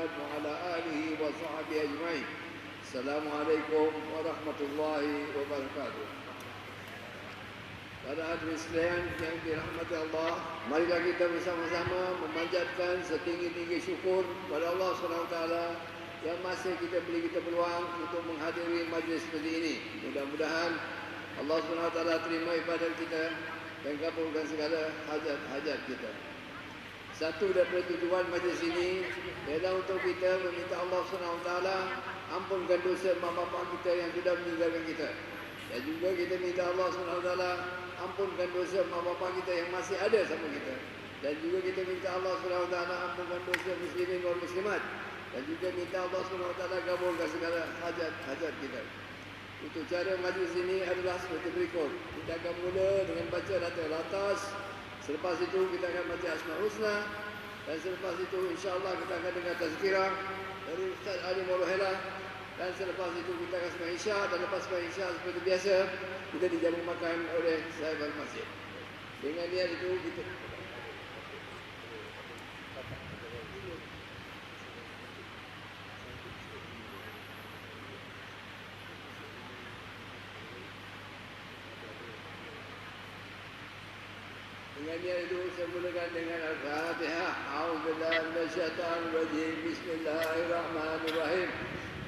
وعلى آله وصحبه أجمعين. Assalamualaikum warahmatullahi wabarakatuh. Para hadirin sekalian yang dirahmati Allah, marilah kita bersama-sama memanjatkan setinggi-tinggi syukur kepada Allah SWT yang masih beri kita peluang untuk menghadiri majlis seperti ini. Mudah-mudahan Allah SWT terima ibadat kita dan kabulkan segala hajat-hajat kita. Satu daripada tujuan majlis ini ialah untuk kita meminta Allah SWT ampunkan dosa mak bapak kita yang sudah meninggalkan kita. Dan juga kita minta Allah SWT ampunkan dosa mak bapak kita yang masih ada sama kita. Dan juga kita minta Allah SWT ampunkan dosa muslimin dan muslimat. Dan juga minta Allah SWT kabulkan segala hajat-hajat kita. Untuk cara majlis ini adalah seperti berikut. Kita akan mula dengan baca data atas. Selepas itu kita akan baca Asmaul Husna. Dan selepas itu insyaAllah kita akan dengar tazkirah dari Ustaz Ali Morohela. Dan selepas itu kita akan sembahyang Isya. Dan lepas sembahyang Isya seperti biasa kita dijamu makan oleh sahib al-masjid. Dengan niat itu kita saya mulakan dengan Al-Fatihah. A'udzubillahi minasyaitonir rajim. Bismillahirrahmanirrahim.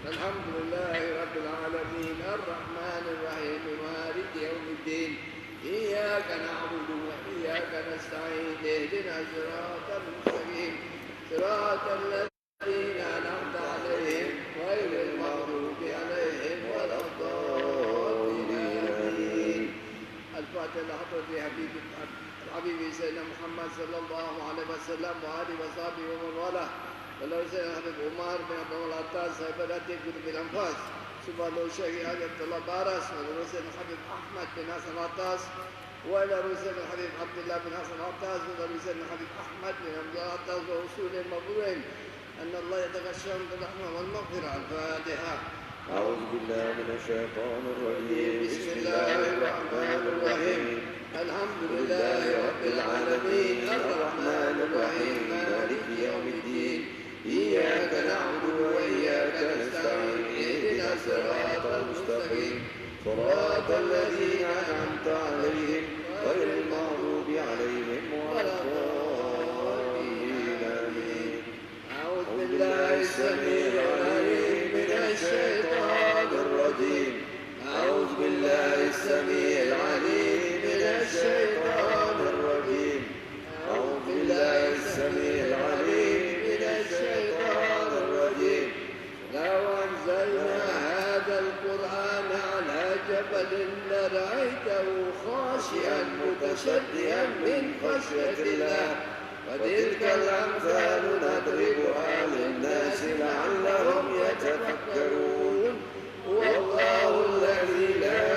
Alhamdulillahirabbil alamin. Arrahmanir rahim. Maliki yaumiddin. Iyyaka na'budu wa iyyaka nasta'in. Ihdinas siratal mustaqim. Siratal ladzina an'amta 'alaihim ghairil maghdubi 'alaihim waladdallin. Al-Fatihah hadrati Habibi Sayyidina Muhammad sallallahu alaihi wasallam wa alihi wa sahbihi wa man walah. Lalu Sayyidina Habib Umar bin Abdul Atas, Sahibat Atik bin Anfas, Subhanallah Syekh Abdullah Baras, lalu Sayyidina Habib Ahmad bin Hasan Atas, wa lalu Sayyidina Habib Abdullah bin Hasan Atas, wa lalu Sayyidina Habib Ahmad bin Abdullah Atas, wa usulil mabruin. Anna Allah yataghashsham bil rahmah wal maghfirah. Al-Fatihah. أعوذ بالله من الشيطان الرجيم. بسم الله الرحمن الرحيم. الحمد لله رب العالمين. الرحمن الرحيم. مالك يوم الدين. إياك نعبد وإياك نستعين. اهدنا الصراط المستقيم. صراط الذين أنعمت عليهم غير المغضوب عليهم ولا الضالين. آمين. أعوذ بالله السميع العليم من الشيطان الرجيم. أعوذ بالله السميع العليم من الشيطان الرجيم. أعوذ بالله السميع العليم من الشيطان الرجيم. لو أنزلنا هذا القرآن على جبل لرأيته خاشعا متصدعا من خشية الله. وتلك الأمثال نضربها للناس لعلهم يتفكرون. والله الذي لا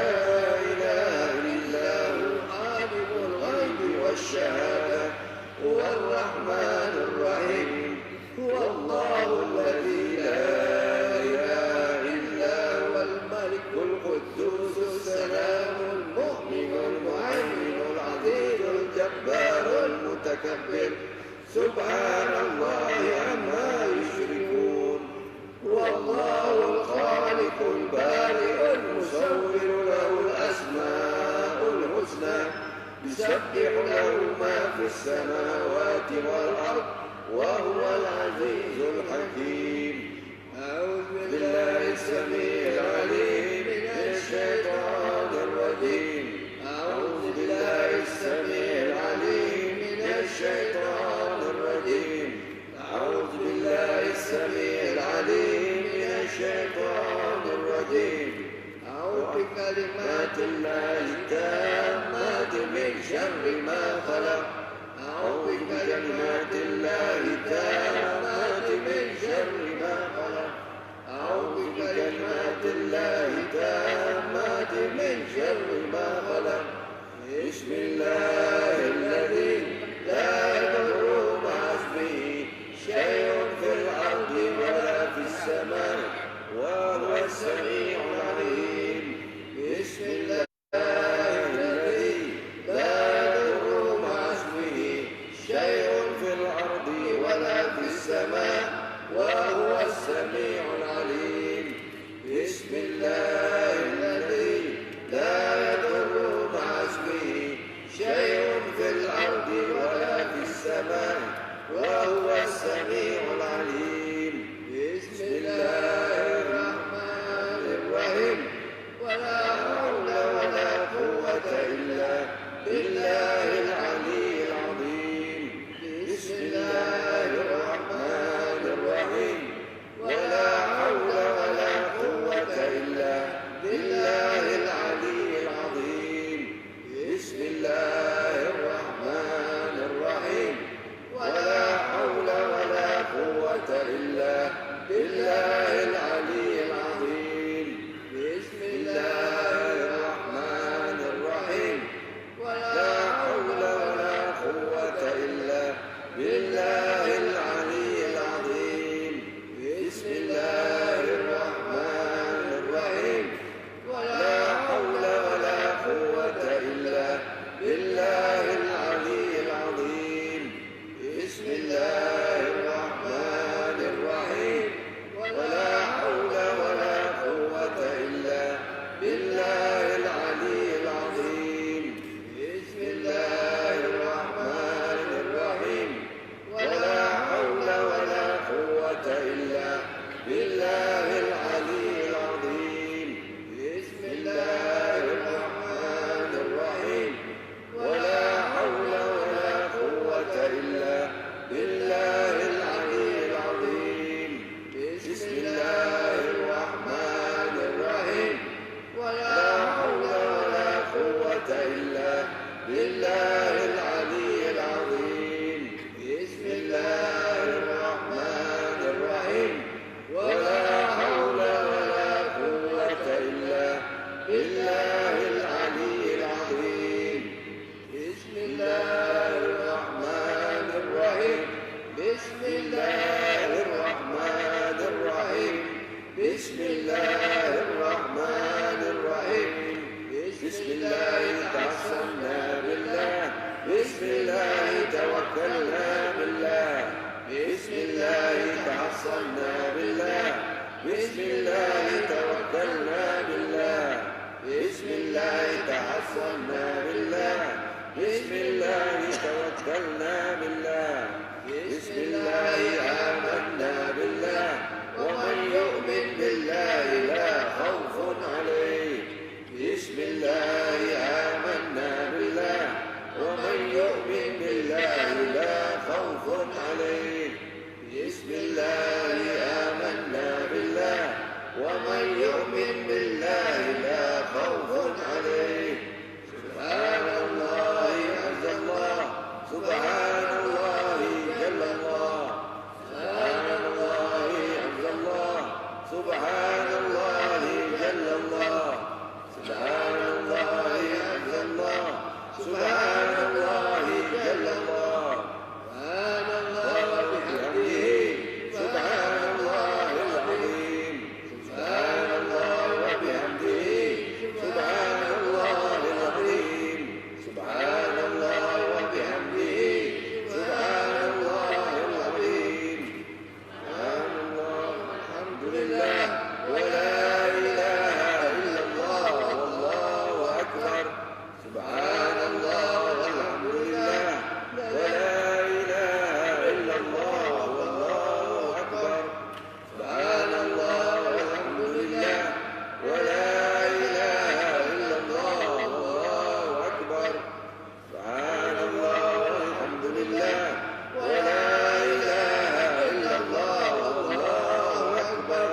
إله إلا هو عالم الغيب والشهادة هو الرحمن الرحيم. هو الله الذي لا إله إلا هو الملك القدوس السلام المؤمن المهيمن العزيز الجبار المتكبر. سبحان الله عما يشركون. والله الخالق البارئ المصور له الأسماء الحسنى. يسبح له ما في السماوات والأرض وهو العزيز الحكيم. أعوذ بالله السميع العليم من الشيطان الرجيم. أعوذ بالله السميع العليم من الشيطان الرجيم. أعوذ بالله السميع العليم من الشيطان الرجيم. أعوذ بكلمات الله التامات من شر ما خلق. أعوذ بكلمات الله التامات من شر ما خلق. أعوذ بكلمات الله التامات من شر ما خلق. بسم الله الذي لا يضر مع اسمه شيء في الأرض ولا في السماء وهو السميع العليم. بسم الله إلا بالله العلي العظيم. بسم الله الرحمن الرحيم. لا حول ولا قوة إلا بالله العلي العظيم. بسم الله الرحمن الرحيم. لا حول ولا قوة إلا بالله العلي العظيم. بسم الله الرحمن الرحيم. ولا حول ولا قوة إلا بالله العلي العظيم. بسم الله الرحمن الرحيم. ولا حول ولا قوة إلا بالله العلي العظيم. بسم الله الرحمن الرحيم. ولا حول ولا قوة إلا بالله العلي العظيم. بسم الله الرحمن الرحيم. ولا حول ولا قوة إلا بالله العلي العظيم. بسم الله الرحمن الرحيم. ولا حول ولا قوة إلا بالله العلي العظيم. بسم الله الرحمن الرحيم. بسم الله الرحمن الرحيم. بسم الله الرحمن الرحيم. بسم الله توسلنا بالله. بسم الله توكلنا بالله. بسم الله توسلنا بالله. بسم الله توكلنا بالله. بسم الله توسلنا بالله. بسم الله توكلنا بالله. بسم الله آمنا بالله. ومن يؤمن بالله لا خوف عليه. بسم الله آمنا بالله. ومن يؤمن بالله لا خوف عليه. بسم الله آمنا بالله. ومن يؤمن بالله لا خوف عليه. سبحان الله عز الله. سبحان الله جل الله. سبحان الله عز الله. سبحان الله جل الله. سبحان الله عز الله. سبحان الله جل الله. سبحان الله وبحمده. سبحان الله العظيم. سبحان الله وبحمده. سبحان الله العظيم. سبحان الله وبحمده. سبحان الله العظيم. سبحان الله الحمد لله ولا إله إلا الله والله أكبر. سبحان الله والحمد لله ولا إله إلا الله والله أكبر. سبحان الله والحمد لله ولا إله إلا الله والله أكبر. سبحان الله والحمد لله ولا إله إلا الله والله أكبر.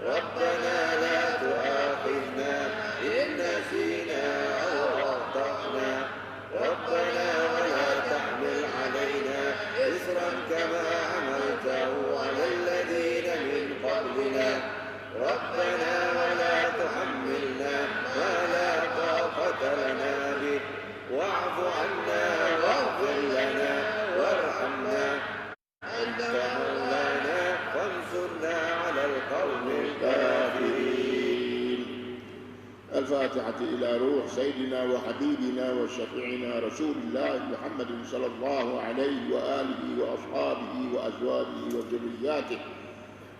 ربنا لا تؤاخذنا إن نسينا أو أخطأنا ربنا ولا تحمل علينا إصرا كما حملته على الذين من قبلنا ربنا ولا تحملنا ما لا طاقة لنا به واعف عنا واغفر لنا وارحمنا أنت مولانا فانصرنا على القوم الكافرين. الفاتحة إلى روح سيدنا وحبيبنا وشفيعنا رسول الله محمد صلى الله عليه وآله وأصحابه وأزواجه وذرياته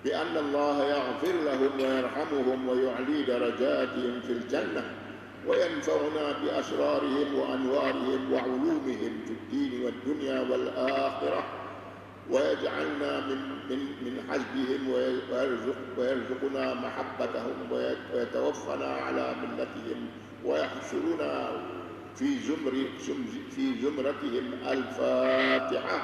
بأن الله يغفر لهم ويرحمهم ويعلي درجاتهم في الجنة وينفعنا بأسرارهم وأنوارهم وعلومهم في الدين والدنيا والآخرة ويجعلنا من حزبهم ويرزقنا محبتهم ويتوفنا على ملتهم ويحشرنا في زمرتهم. الفاتحة.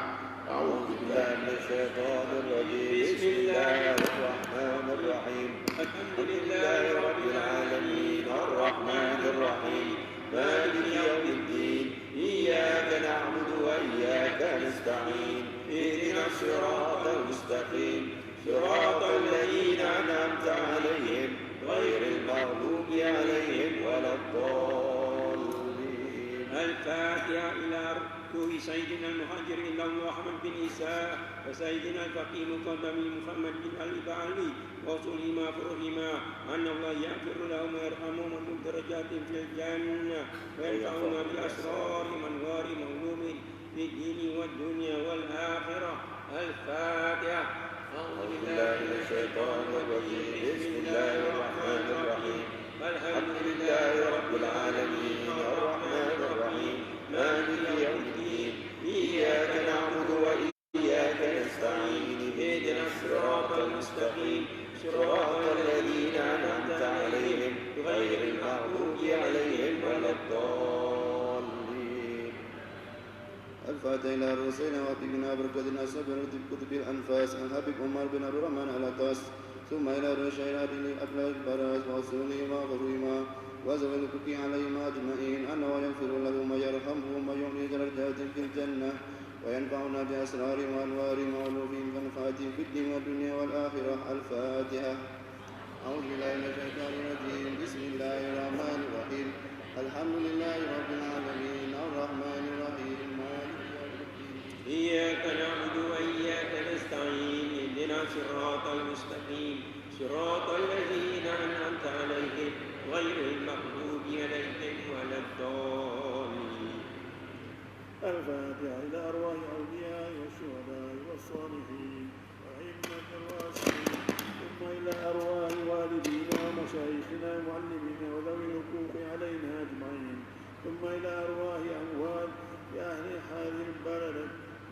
أعوذ بالله من الشيطان الرجيم. بسم الله الرحمن الرحيم. الحمد لله رب العالمين الرحمن الرحيم مالك يوم الدين إياك نعبد وإياك نستعين اهدنا الصراط المستقيم صراط الذين أنعمت عليهم غير المغضوب عليهم ولا الضالين. الفاتحة إلى ركوع سيدنا المهاجر إلى محمد بن عيسى وسيدنا الفقيه مقدم محمد بن علي بعلي وصلهما فرهما أن الله يغفر لهم ويرحمهم ويرفع درجاتهم في الجنة وينفعنا بأسرار وأنوار علوم في الدين والدنيا والآخرة. الفاتحة. أعوذ بالله من الشيطان الرجيم. بسم الله الرحمن الرحيم. الحمد لله رب العالمين الرحمن الرحيم مالك يوم الدين إياك نعبد وإياك نستعين اهدنا الصراط المستقيم صراط الذين أنعمت عليهم غير المغضوب عليهم ولا الضالين. الفاتحة إلى رسولنا وحبيبنا بركتنا صبر كتب الأنفاس عن حبيب عمر بن عبد الرحمن العطاس ثم إلى رشيد أبلغ البراس وصولهما وغرهما وزوج الكفي عليهما أجمعين أنه يغفر لهم ويرحمهم ويعلي درجات في الجنة وينفعنا بأسرار وأنوار وعلومهم ونفعتهم في الدين والدنيا والآخرة. الفاتحة. أعوذ بالله من الشيطان الرجيم. بسم الله الرحمن الرحيم. الحمد لله رب العالمين الرحمن الرحيم مالك يوم الدين إياك نعبد وإياك نستعين اهدنا الصراط المستقيم صراط الذين أنعمت عليهم غير المغضوب عليهم ولا الضالين. الفاتحة إلى أرواح الأولياء والشهداء والصالحين وأئمة الراشدين ثم إلى أرواح والدينا ومشايخنا ومعلمينا وذوي الحقوق علينا أجمعين ثم إلى أرواح أموات أهل هذه البلد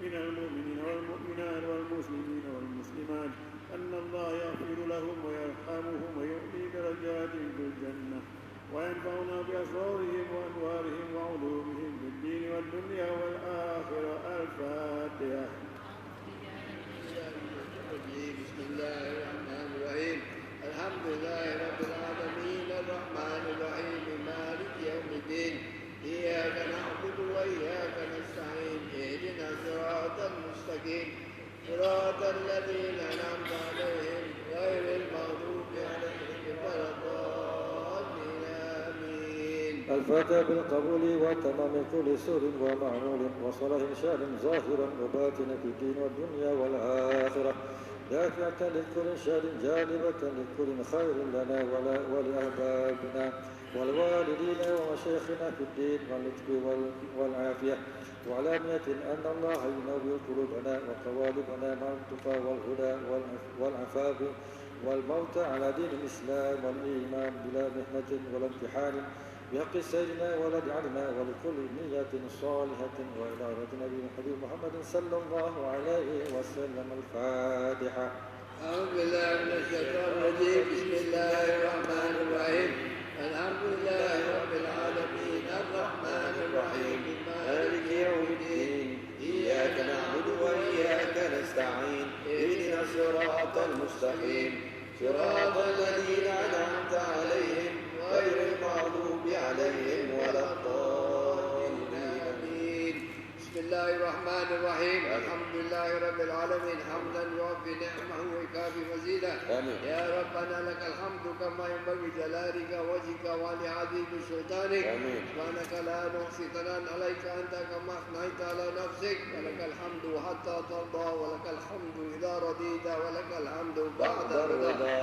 من المؤمنين والمؤمنات والمسلمين والمسلمات أن الله يغفر لهم ويرحمهم ويعلي درجاتهم في الجنة وينفعنا بأسرارهم وأنوارهم وعلومهم في الدين والدنيا والآخرة. الفاتحة. بسم الله الرحمن الرحيم. الحمد لله رب العالمين الرحمن الرحيم مالك يوم الدين إياك نعبد وإياك نستعين اهدنا الصراط المستقيم صراط الذين أنعمت عليهم غير المغضوب عليهم ولا الضالين. آمين. الفاتحة بالقبول وتمام كل سر ومعمول وصلاح شان ظاهرا وباطنا في الدين والدنيا والآخرة دافعة لكل شر جالبة لكل خير لنا ولأحبابنا والوالدين ومشايخنا في الدين واللطف والعافية وعلانية أن الله ينور قلوبنا وقوالبنا مع التقى والهدى والعفاف والموت على دين الإسلام والإيمان بلا محنة ولا امتحان بحق سيدنا ولدعنا ولكل نية صالحة وإلى نبي الحبيب محمد صلى الله عليه وسلم. الفاتحة. أعوذ بالله من الشيطان الرجيم. بسم الله الرحمن الرحيم. الحمد لله رب العالمين الرحمن الرحيم مالك يوم الدين إياك نعبد وإياك نستعين اهدنا الصراط المستقيم صراط صراط الذين أنعمت عليهم غير المغضوب عليهم ولا الضالين. بسم الله الرحمن الرحيم. الحمد لله رب العالمين حمدا يوفي نعمه ويكافي مزيدا. يا ربنا لك الحمد كما ينبغي جلالك وجهك ولعظيم سلطانك. سبحانك لا نحصي ثناء عليك أنت كما أثنيت على نفسك. ولك الحمد حتى ترضى ولك الحمد إذا رضيت ولك الحمد بعد الرضا.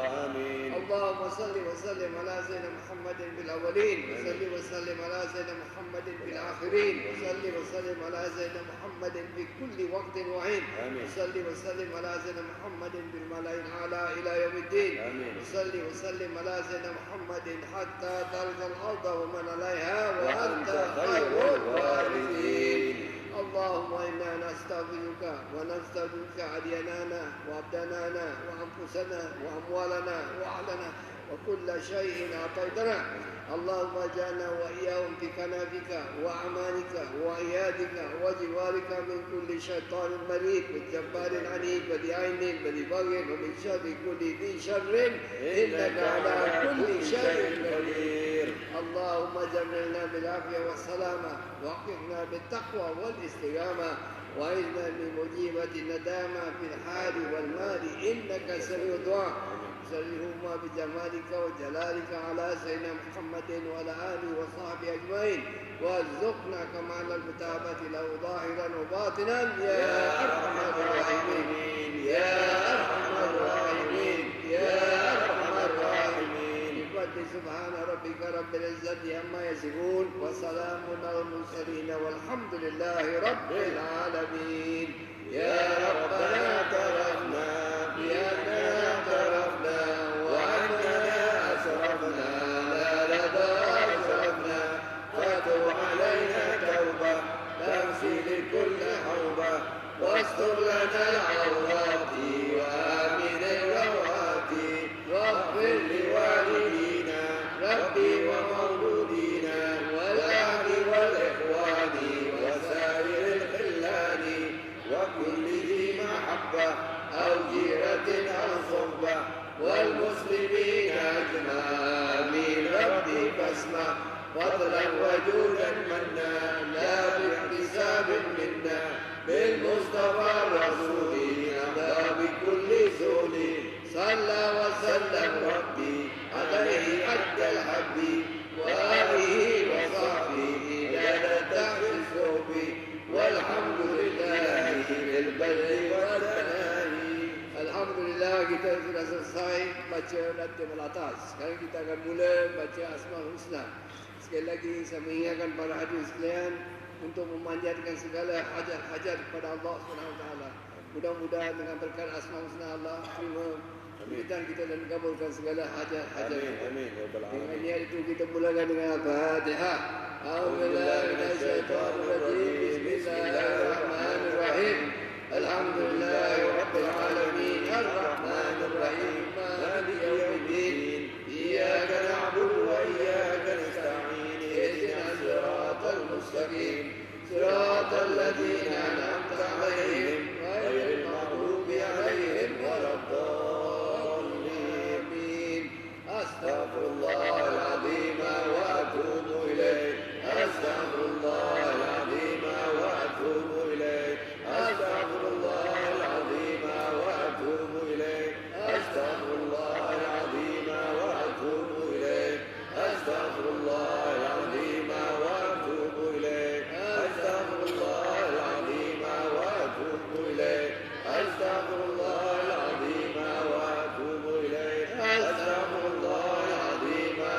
اللهم صل وسلم على سيدنا محمد في الأولين وصل وسلم على سيدنا محمد في الآخرين وصل وسلم على سيدنا محمد في كل وقت وحين. وصل وسلم على سيدنا محمد في الملأ الأعلى إلى يوم الدين. وصل وسلم على سيدنا محمد حتى ترث الأرض ومن عليها وأنت خير الوارثين. اللهم إنا نستغفرك ونستغفرك أدياننا وأبداننا وأنفسنا وأموالنا وأهلنا وكل شيء أعطيتنا. اللهم اجعلنا وإياهم في كنافك وأمانك وإيادك وجوارك من كل شيطان مريد وجبار عنيد وذي عين وذي بغي ومن شر كل ذي شر إنك على كل شيء قدير. اللهم جملنا بالعافية والسلامة وأحفظنا بالتقوى والاستقامة وإذنا بمجيبة الندامة في الحال والمال إنك سميع الدعاء. سلهم بجمالك وجلالك على سيدنا محمد وعلى آله وصحبه أجمعين وارزقنا كمال المتابعة له ظاهرا وباطنا يا أرحم الراحمين يا أرحم الراحمين يا أرحم الراحمين. بفضل سبحان ربك رب العزة عما يصفون وسلام على المرسلين والحمد لله رب العالمين. يا ربنا اعترفنا بأننا اعترفنا وأننا أسرفنا لا لدى أسرفنا فتب علينا توبة تغسل كل حوبة واستر لنا العورات وآمن الروات واغفر لوالدينا ربي ومولودينا والأهل والإخوان وسائر الخلان وكل ذي محبة أو جيرة أو صحبة والمسلمين أجمعين. ربي فاسمع فضلا وجودا منا لا باحتساب منا بالمصطفى الرسول أمضى بكل سول. صلى وسلم ربي عليه حد الحب وآله وصحبه لدى تحت الثوب والحمد لله بالبر والثناء. Alhamdulillah kita sudah selesai baca Latif al-Atas. Sekarang kita akan mula baca Asmaul Husna. Sekali lagi saya mengingatkan para hadirin sekalian untuk memanjatkan segala hajat-hajat kepada Allah SWT. Mudah-mudahan dengan berkat Asmaul Husna Allah terima permintaan kita dan kabulkan segala hajat-hajat. Amin. Dengan niat itu kita mulakan dengan Al-Fatihah. A'udzubillahi minasyaitonirrajim. Bismillahirrahmanirrahim. Alhamdulillahi rabbil alamin arrahmanir rahim maliki yaumiddin iyyaka na'budu wa iyyaka nasta'in ihdinas siratal mustaqim siratal ladzina an'amta 'alaihim ghairil maghdubi 'alaihim waladdallin. Astaghfirullahal azim wa atubu ilaih. Astaghfirullahal azim wa atubu ilaih. Astaghfirullahal azim wa atubu ilaih. Astaghfirullahal azim wa atubu ilaih. Astaghfirullahal azim wa atubu ilaih. Astaghfirullahal azim wa atubu ilaih. Astaghfirullahal azim wa atubu ilaih. Astaghfirullahal azim wa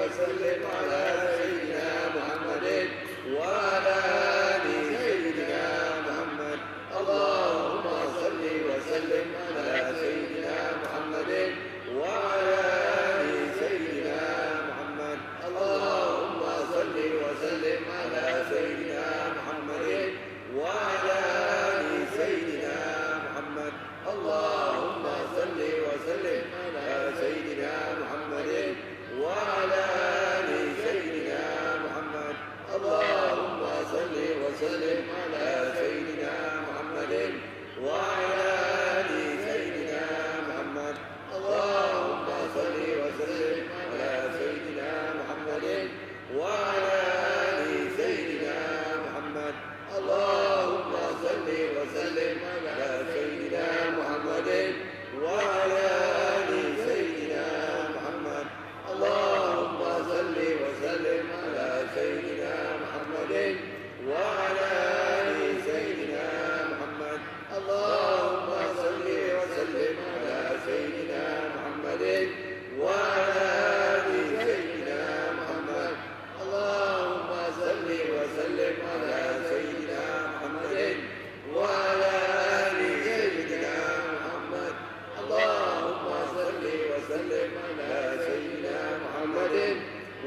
وسلم على سيدنا محمد وعلى آل سيدنا محمد اللهم صل وسلم على سيدنا محمد وعلى آل سيدنا محمد اللهم صل وسلم على سيدنا محمد وعلى آل سيدنا محمد اللهم صل وسلم على سيدنا محمد وعلى آل سيدنا محمد اللهم صل وسلم على سيدنا محمد وعلى آل سيدنا محمد اللهم صل وسلم على سيدنا محمد وعلى آل سيدنا محمد اللهم صل وسلم على سيدنا محمد وعلى آل سيدنا محمد اللهم صل وسلم على سيدنا محمد وعلى آل سيدنا محمد اللهم صل وسلم على سيدنا محمد وعلى آل سيدنا محمد اللهم صل وسلم على سيدنا محمد وعلى آل سيدنا محمد اللهم صل وسلم على سيدنا محمد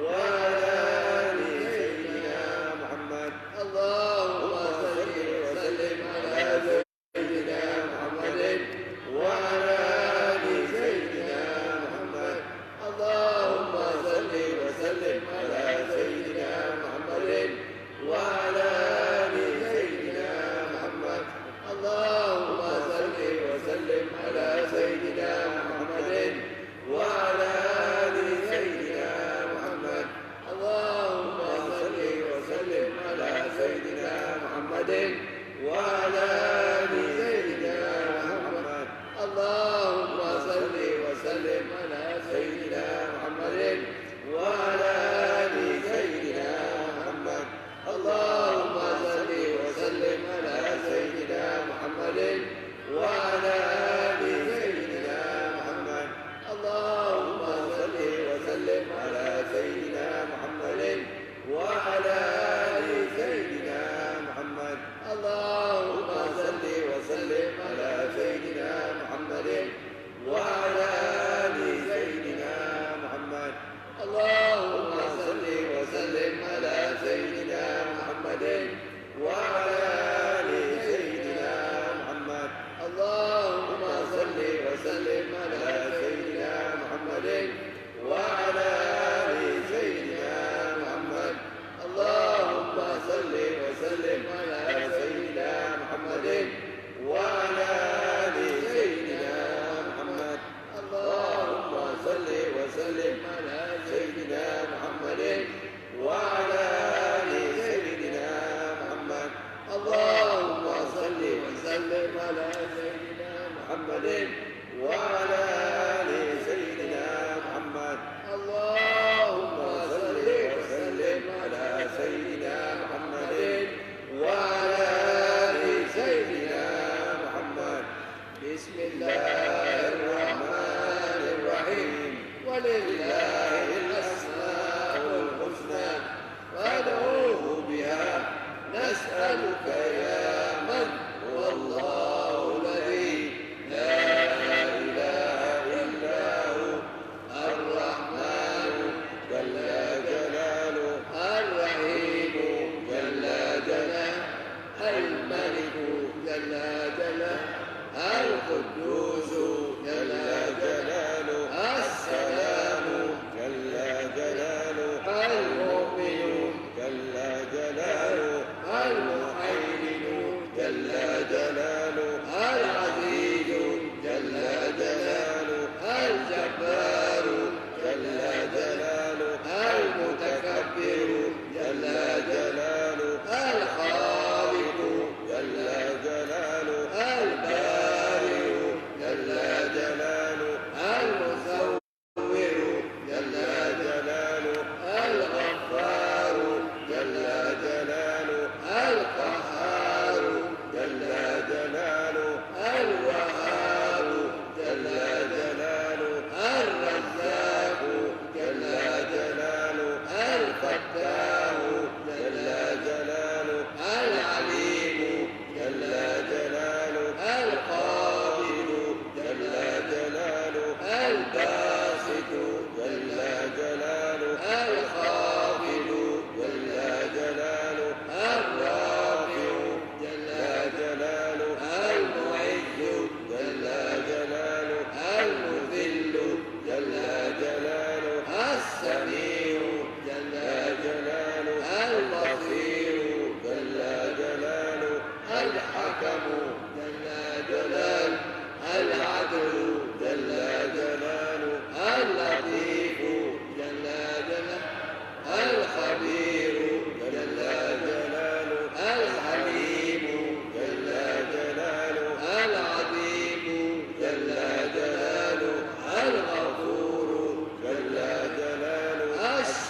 وعلى آل سيدنا محمد اللهم صل وسلم على سيدنا محمد وعلى آل سيدنا محمد اللهم صل وسلم على سيدنا محمد وعلى آل سيدنا محمد اللهم صل وسلم على سيدنا محمد وعلى آل سيدنا محمد اللهم صل وسلم على سيدنا محمد وعلى آل سيدنا محمد اللهم صل وسلم على سيدنا محمد وعلى آل سيدنا محمد اللهم صل وسلم على سيدنا محمد وعلى آل سيدنا محمد اللهم صل وسلم على سيدنا محمد وعلى آل سيدنا محمد اللهم صل وسلم على سيدنا محمد وعلى آل سيدنا محمد اللهم صل وسلم على سيدنا محمد وعلى آل سيدنا محمد اللهم صل وسلم على سيدنا محمد وعلى آل سيدنا محمد اللهم صل وسلم على سيدنا محمد وعلى آل سيدنا محمد اللهم صل وسلم على سيدنا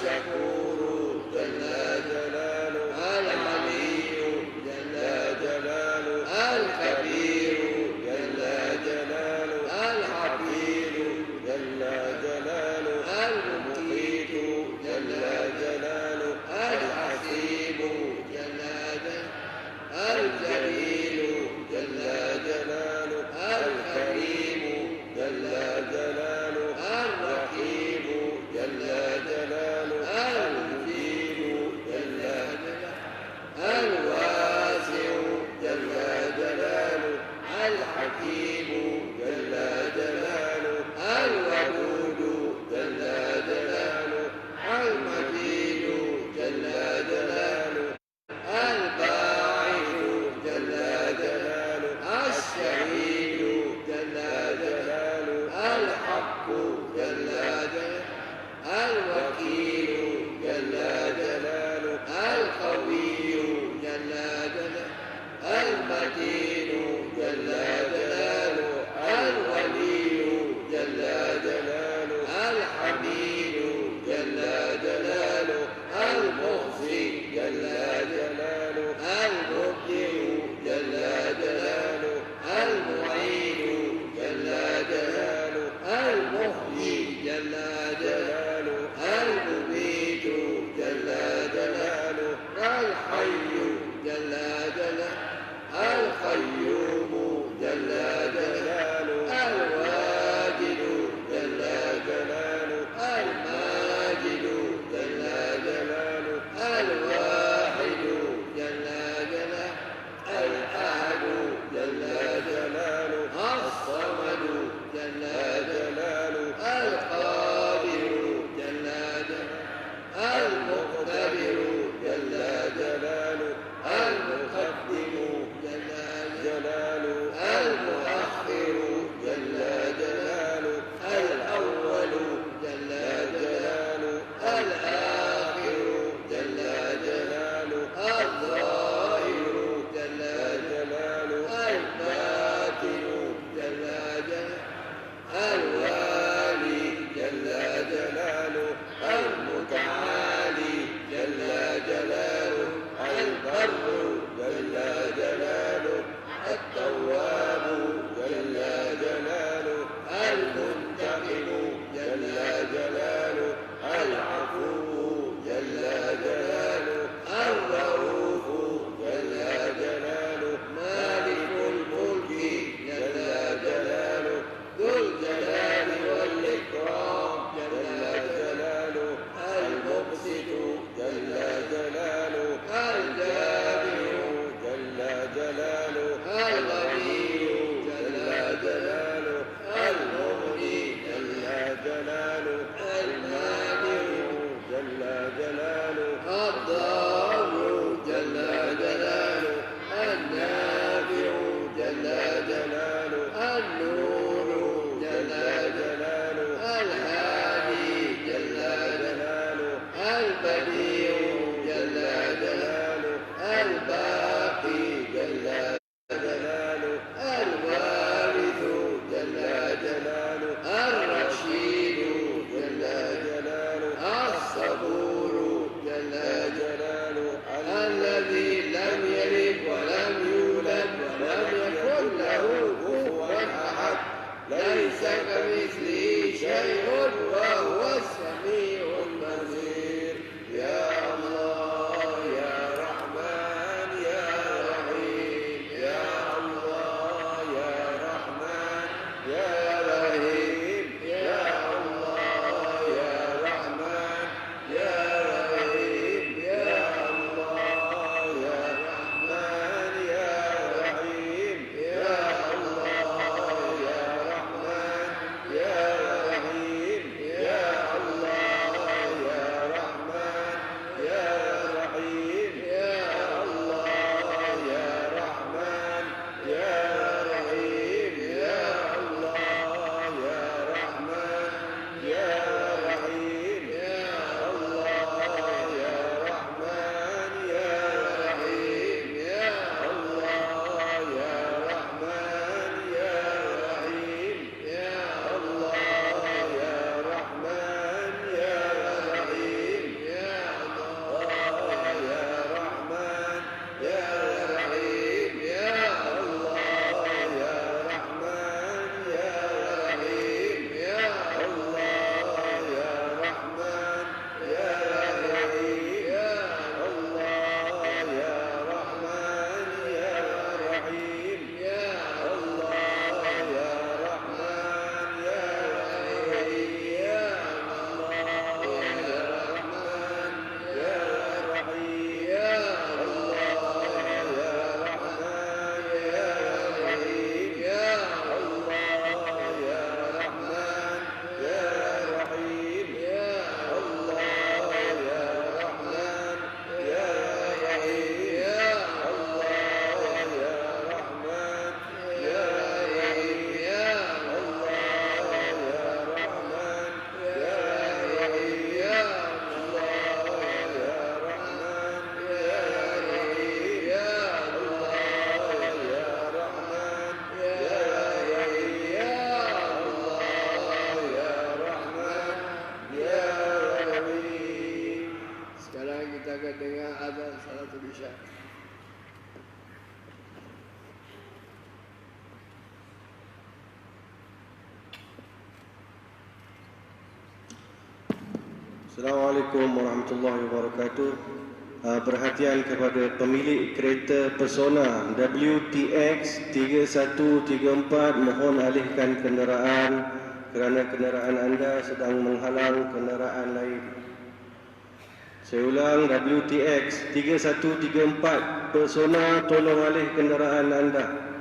الشكور جل جلاله العلي جل جلاله الكبير جل جلاله الحفيظ جل جلاله المقيت جل جلاله الحسيب جل جلاله الجليل جل جلاله الكريم جل جلاله الرحيم جل جلاله المجيب جل جلاله الواسع جل جلاله الحكيم جل جلاله الودود جل جلاله المجيد جل جلاله الباعث جل جلاله الشهيد جل جلاله الحق جل جلاله الوكيل جل جلاله القوي جل جلاله المتين جل جلاله الولي جل جلاله الحميد جل جلاله المحصي جل جلاله المبدع جل جلاله المعين جل جلاله المحيي جل جلاله المميت جل جلاله الحي جل جلاله القيوم جل جلاله الواجد جل جلاله الماجد جل جلاله الواحد جل جلاله الأحد جل جلاله الصمد جل جلاله القادر جل جلاله المقتدر جل جلاله المقدم جل جلاله المؤخر جل جلاله الأول جل جلاله الآخر جل جلاله الظاهر جل جلاله الباطن جل جلاله الوالي جل جلاله المتعالي جل جلاله البر جل جلاله التواب جل جلاله المنتقم جل جلاله العفو جل جلاله الرؤوف جل جلاله مالك الملك جل جلاله ذو الجلال والإكرام جل جلاله المقسط جل جلاله الجامع جل جلاله الغني جل جلاله المغني جل جلاله المانع جل جلاله الضار جل جلاله النافع جل جلاله النور جل جلاله الهادي جل جلاله البديع جل جلاله الباقي جل جلاله الوارث جل جلاله الرشيد جل جلاله الصبور جل جلاله الذي لم يلد ولم يولد ولم يكن له كفوا أحد ليس كمثله شيء وهو السميع البصير يا الله يا رحمن يا رحيم يا الله يا رحمن يا رحيم يا الله يا رحمن يا رحيم يا الله يا رحمن يا رحيم يا الله يا رحمن يا رحيم akan dengar azan salatul isya. Assalamualaikum warahmatullahi wabarakatuh. Perhatian kepada pemilik kereta Persona WTX 3134, mohon alihkan kenderaan kerana kenderaan anda sedang menghalang kenderaan lain. Saya ulang, WTX 3134 Persona, tolong alih kenderaan anda.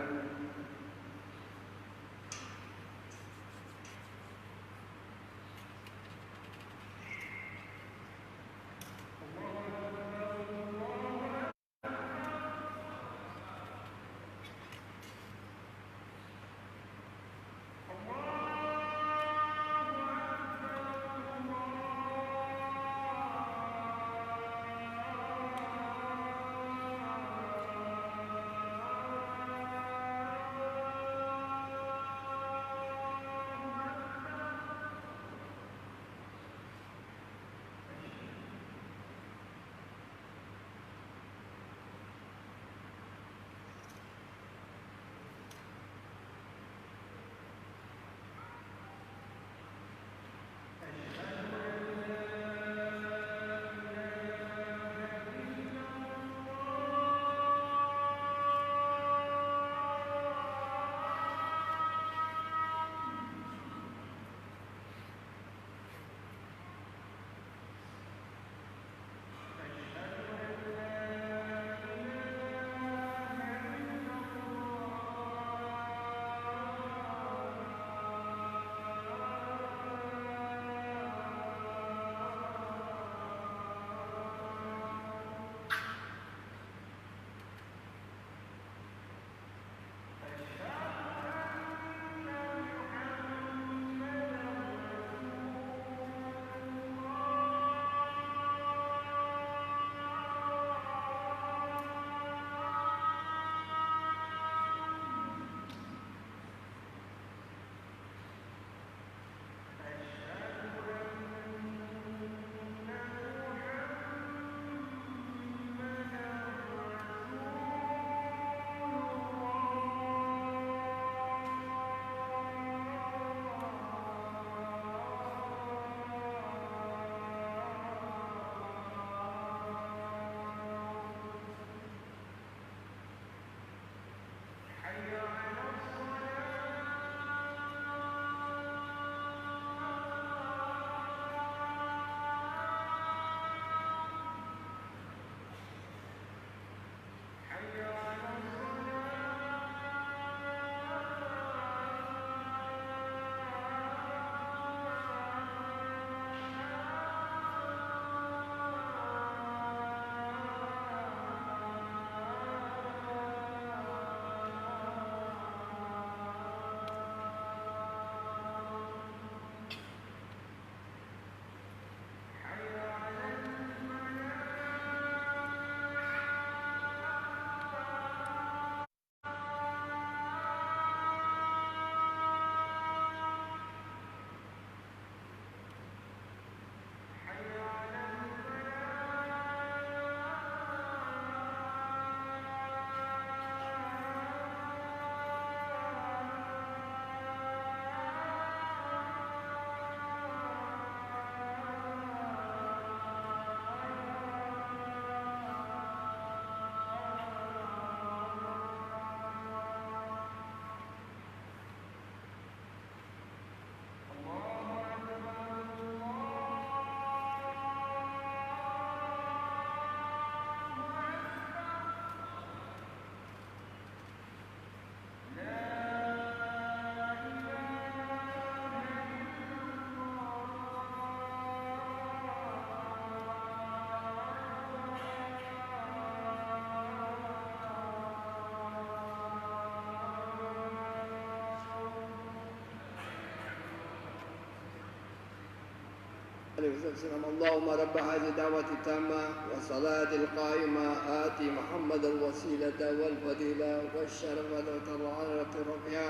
اللهم رب هذه الدعوة التامة والصلاة القائمة آتي محمد الوسيلة والفضيلة والشرف والتضرع الرفيع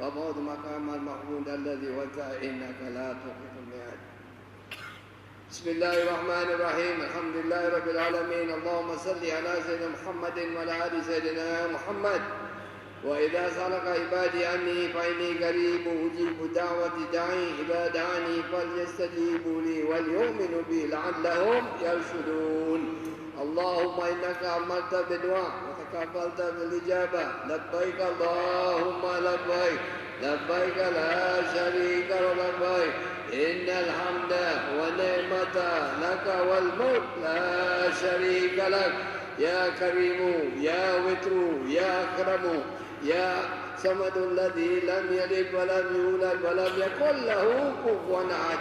وموت مقام المحمود الذي وزع إنك لا تخلف الميعاد. بسم الله الرحمن الرحيم الحمد لله رب العالمين اللهم صل على سيدنا محمد وعلى آل سيدنا محمد وإذا سألك عبادي عني فإني قريب أجيب دعوة الداعي إذا دعاني فليستجيبوا لي وليؤمنوا بي لعلهم يرشدون اللهم إنك أمرت بالدعاء وتكفلت بالإجابة لبيك اللهم لبيك لبيك لا شريك لبيك إن الحمد والنعمة لك والملك لا شريك لك يا كريم يا وتر يا أكرم يا صمد الذي لم يلد ولم يولد ولم يكن له كفوا أحد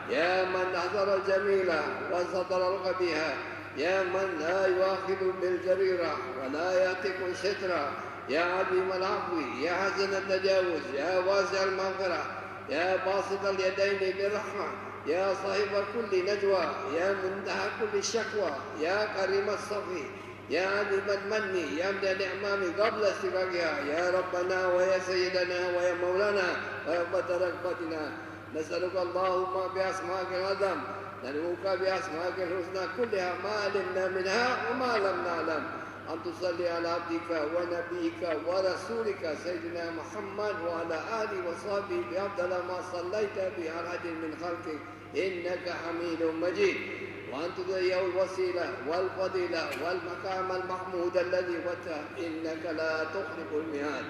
يا من أحضر الجميل وستر القبيح يا من لا يؤاخذ بالجريرة ولا يعتق السترة يا عظيم العفو يا حسن التجاوز يا واسع المغفرة يا باسط اليدين بالرحمة يا صاحب كل نجوى يا منتهى كل شكوى يا كريم الصفي يا عظيم المن يا مدى الإعمام قبل استقاقها يا ربنا ويا سيدنا ويا مولانا ورغبة رغبتنا نسألك اللهم بأسمائك العظم ندعوك بأسمائك الحسنى كلها ما علمنا منها وما لم نعلم أن تصلي على عبدك ونبيك ورسولك سيدنا محمد وعلى آله وصحبه بأفضل ما صليت به على أحد من خلقك إنك حميد مجيد وأن تضيع الوسيلة والفضيلة والمقام المحمود الذي وته إنك لا تخلف الميعاد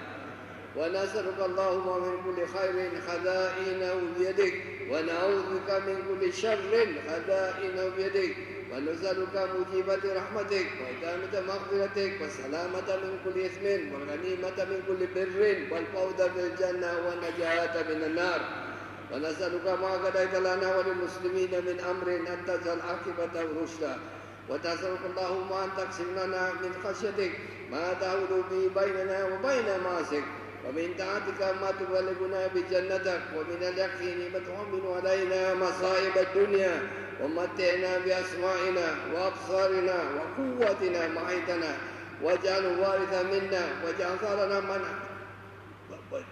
ونسألك اللهم من كل خير خزائنه بيدك ونعوذ بك من كل شر خزائنه بيدك ونسألك موجبة رحمتك وإدامة مغفرتك والسلامة من كل إثم والغنيمة من كل بر والفوز بالجنة والنجاة من النار ونسألك ما قضيت لنا وللمسلمين من أمر أن تجعل عاقبته رشدا وتسألك اللهم أن تقسم لنا من خشيتك ما تحول به بيننا وبين معاصيك ومن طاعتك ما تبلغنا بجنتك ومن اليقين ما تحمل علينا مصائب الدنيا ومتعنا بأسمائنا وأبصارنا وقوتنا ما أحييتنا واجعل الوارث منا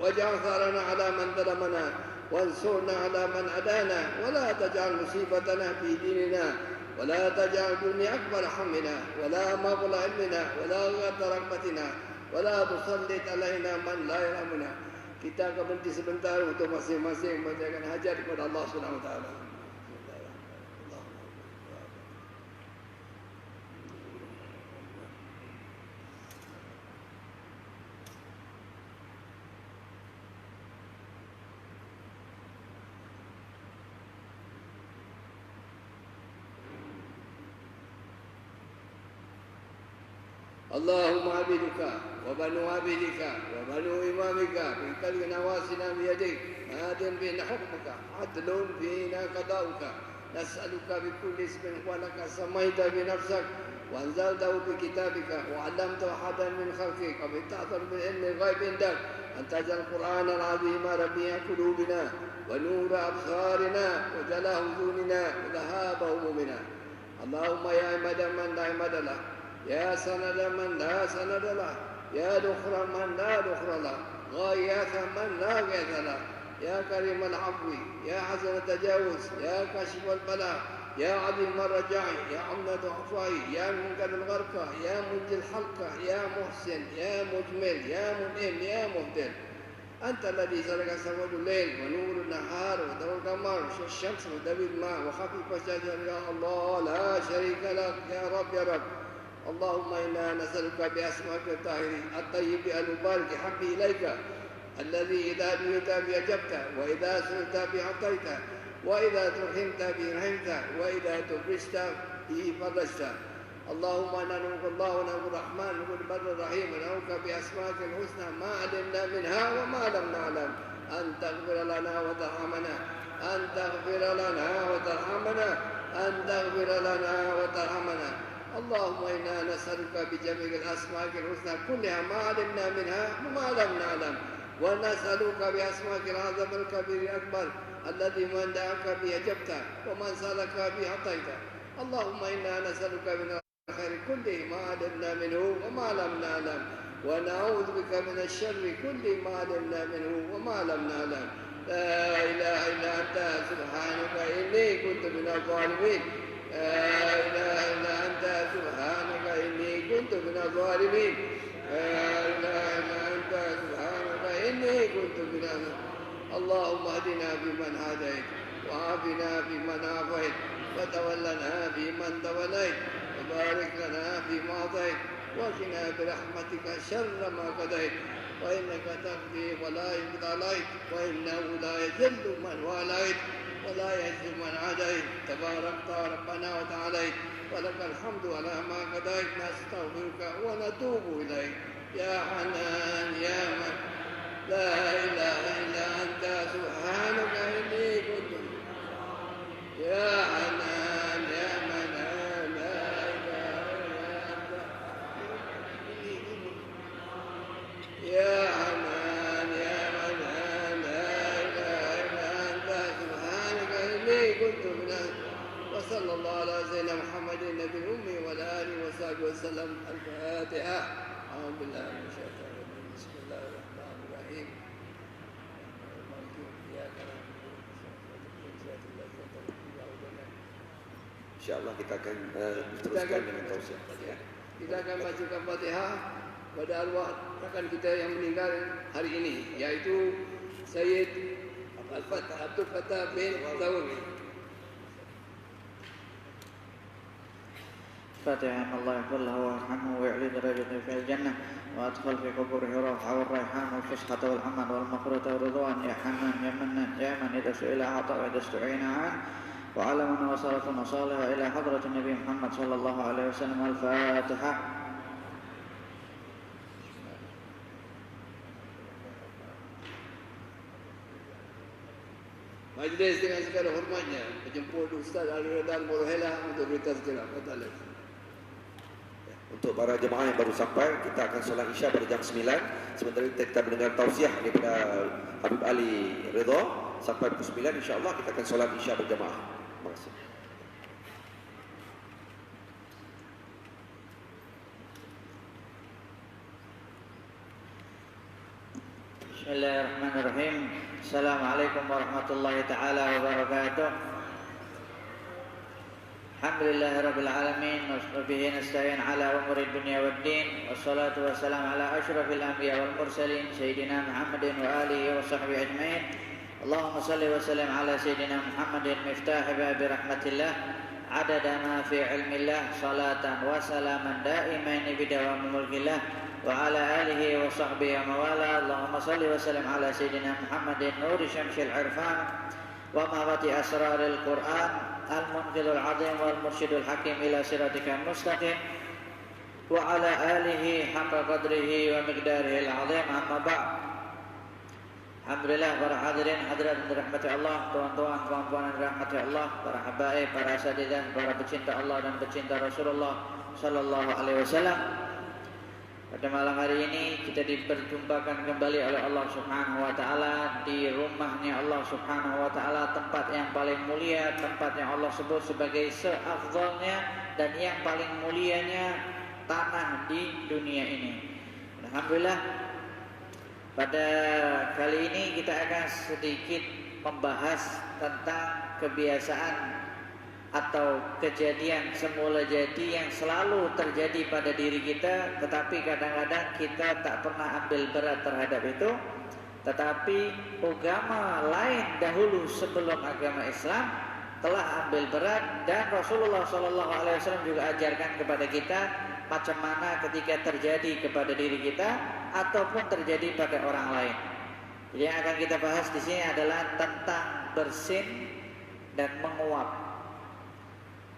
واجعل ثارنا على من ظلمنا وانصرنا على من عادانا ولا تجعل مصيبتنا في ديننا ولا تجعل الدنيا أكبر همنا ولا مبلغ علمنا ولا غاية رغبتنا ولا تسلط علينا من لا يرحمنا. Kita akan berhenti sebentar untuk masing-masing menjalankan hajat kepada Allah Subhanahu wa taala. اللهم عبدك وبنو عبدك وبنو إمامك في كل نواسنا بيدك ماد بنا حكمك عدل فينا قضاؤك نسألك بكل اسم هو لك سميت بنفسك وأنزلته بكتابك وعلمت أحدا من خلقك وبتعثر بالعلم الغيب عندك أن تجعل القرآن العظيم ربيع قلوبنا ونور أبصارنا وجلاء حزوننا وذهاب همومنا اللهم يا عماد من لا عماد له يا سند من لا سند له يا دخر من لا دخر له غاياث من لا غايث له يا كريم العفو يا حسن التجاوز يا كاشف البلاء يا عظيم الرجاء يا عمدة عفوي يا منقذ الغرقى يا منجي الحلقة يا محسن يا مجمل يا منعم يا مبدل أنت الذي سلك سواد الليل ونور النهار وضوء القمر والشمس ودوي الماء وخفيف الشجر يا الله لا شريك لك يا رب يا رب اللهم إنا نسألك بأسمائك الطاهرين الطيب المبارك حبي إليك الذي إذا دعيت بأجبت وإذا سئلت بأعطيت وإذا ترحمت برحمت وإذا تفرجت به فرجت اللهم إنا نسألك الله ونسألك الرحمن ونسألك البر الرحيم ونسألك بأسمائك الحسنى ما علمنا منها وما لم نعلم أن تغفر لنا وترحمنا أن تغفر لنا وترحمنا أن تغفر لنا وترحمنا اللهم إنا نسألك بجميع الأسماء الحسنى كلها ما علمنا منها وما لم نعلم ونسألك بأسمائك الأعظم الكبير الأكبر الذي من دعاك به أجبت ومن سألك به أعطيت اللهم إنا نسألك من الخير كله ما علمنا منه وما لم نعلم ونعوذ بك من الشر كل ما علمنا منه وما لم نعلم لا إله إلا أنت سبحانك إني كنت من الظالمين لا إله إلا أنت سبحانك إني كنت من الظالمين لا إله إلا أنت سبحانك إني كنت من اللهم اهدنا فيمن هديت وعافنا فيمن عافيت وتولنا فيمن توليت وبارك لنا فيما أعطيت وقنا برحمتك شر ما قضيت وإنك تقضي ولا يقضى عليك وإنه لا يذل من واليت ولا يعز من عاديت تباركت ربنا وتعاليت ولك الحمد على ما قضيت نستغفرك ونتوب إليك يا حنان يا من لا إله إلا أنت سبحانك إني كنت يا حنان يا من لا إله إلا أنت يا حنان يا من لا إله إلا أنت سبحانك إني كنت من وصلى الله على سيدنا محمد النبي الأمي وعلى آله وصحبه وسلم. الفاتحة. أعوذ بالله من الشيطان الرجيم. بسم الله الرحمن الرحيم. InsyaAllah kita akan teruskan dengan tausiah. Ya. Kita akan bacakan Fatihah pada arwah rakan kita yang meninggal hari ini, yaitu Sayyid Abdul Fattah bin Daud. فاتحة الله يغفر له ويرحمه ويعلي درجته في الجنة وأدخل في قبره الروح والريحان والفسحة والحمد والمغفرة والرضوان يا حنان يا منان يا من إذا سئل أعطى وإذا استعين عنه وعلى من وصلت مصالحه إلى حضرة النبي محمد صلى الله عليه وسلم. الفاتحة. Majlis dengan segala hormatnya menjemput Ustaz Al-Radhan Murhela untuk bertazkirah. Untuk para jemaah yang baru sampai, kita akan solat Isya pada jam 9. Sementara kita mendengar tausiah daripada Habib Ali Ridha sampai pukul 9, insya-Allah kita akan solat Isya berjemaah. Terima kasih. Bismillahirrahmanirrahim. Assalamualaikum warahmatullahi taala wabarakatuh. Alhamdulillahirabbil alamin wa bihi nasta'in ala umuri dunya waddin wassalatu wassalamu ala asyrafil anbiya wal mursalin sayyidina Muhammadin wa alihi wa sahbihi ajmain. Allahumma salli wa sallim ala sayyidina Muhammadin miftah babi rahmatillah adada ma fi ilmillah salatan wa salaman daiman bidawami mulkillah wa ala alihi wa sahbihi wa mawala. Allahumma salli wa sallim ala sayyidina Muhammadin nuri syamsil irfan wa mawati asraril Qur'an al-munqidhul azim wal mursyidul hakim ila siratikal mustaqim wa ala alihi haqqa qadrihi wa miqdarihi al-azim. Amma ba'd. Alhamdulillah para hadirin hadirat dirahmati Allah, tuan-tuan puan-puan dirahmati Allah, para habaib, para asatidzah, para pecinta Allah dan pecinta Rasulullah sallallahu alaihi wasallam. Pada malam hari ini kita diperjumpakan kembali oleh Allah Subhanahu wa taala di rumahnya Allah Subhanahu wa taala, tempat yang paling mulia, tempat yang Allah sebut sebagai seafdhalnya dan yang paling mulianya tanah di dunia ini. Alhamdulillah, pada kali ini kita akan sedikit membahas tentang kebiasaan atau kejadian semula jadi yang selalu terjadi pada diri kita, tetapi kadang-kadang kita tak pernah ambil berat terhadap itu. Tetapi agama lain dahulu sebelum agama Islam telah ambil berat, dan Rasulullah SAW juga ajarkan kepada kita macam mana ketika terjadi kepada diri kita ataupun terjadi pada orang lain. Jadi yang akan kita bahas di sini adalah tentang bersin dan menguap.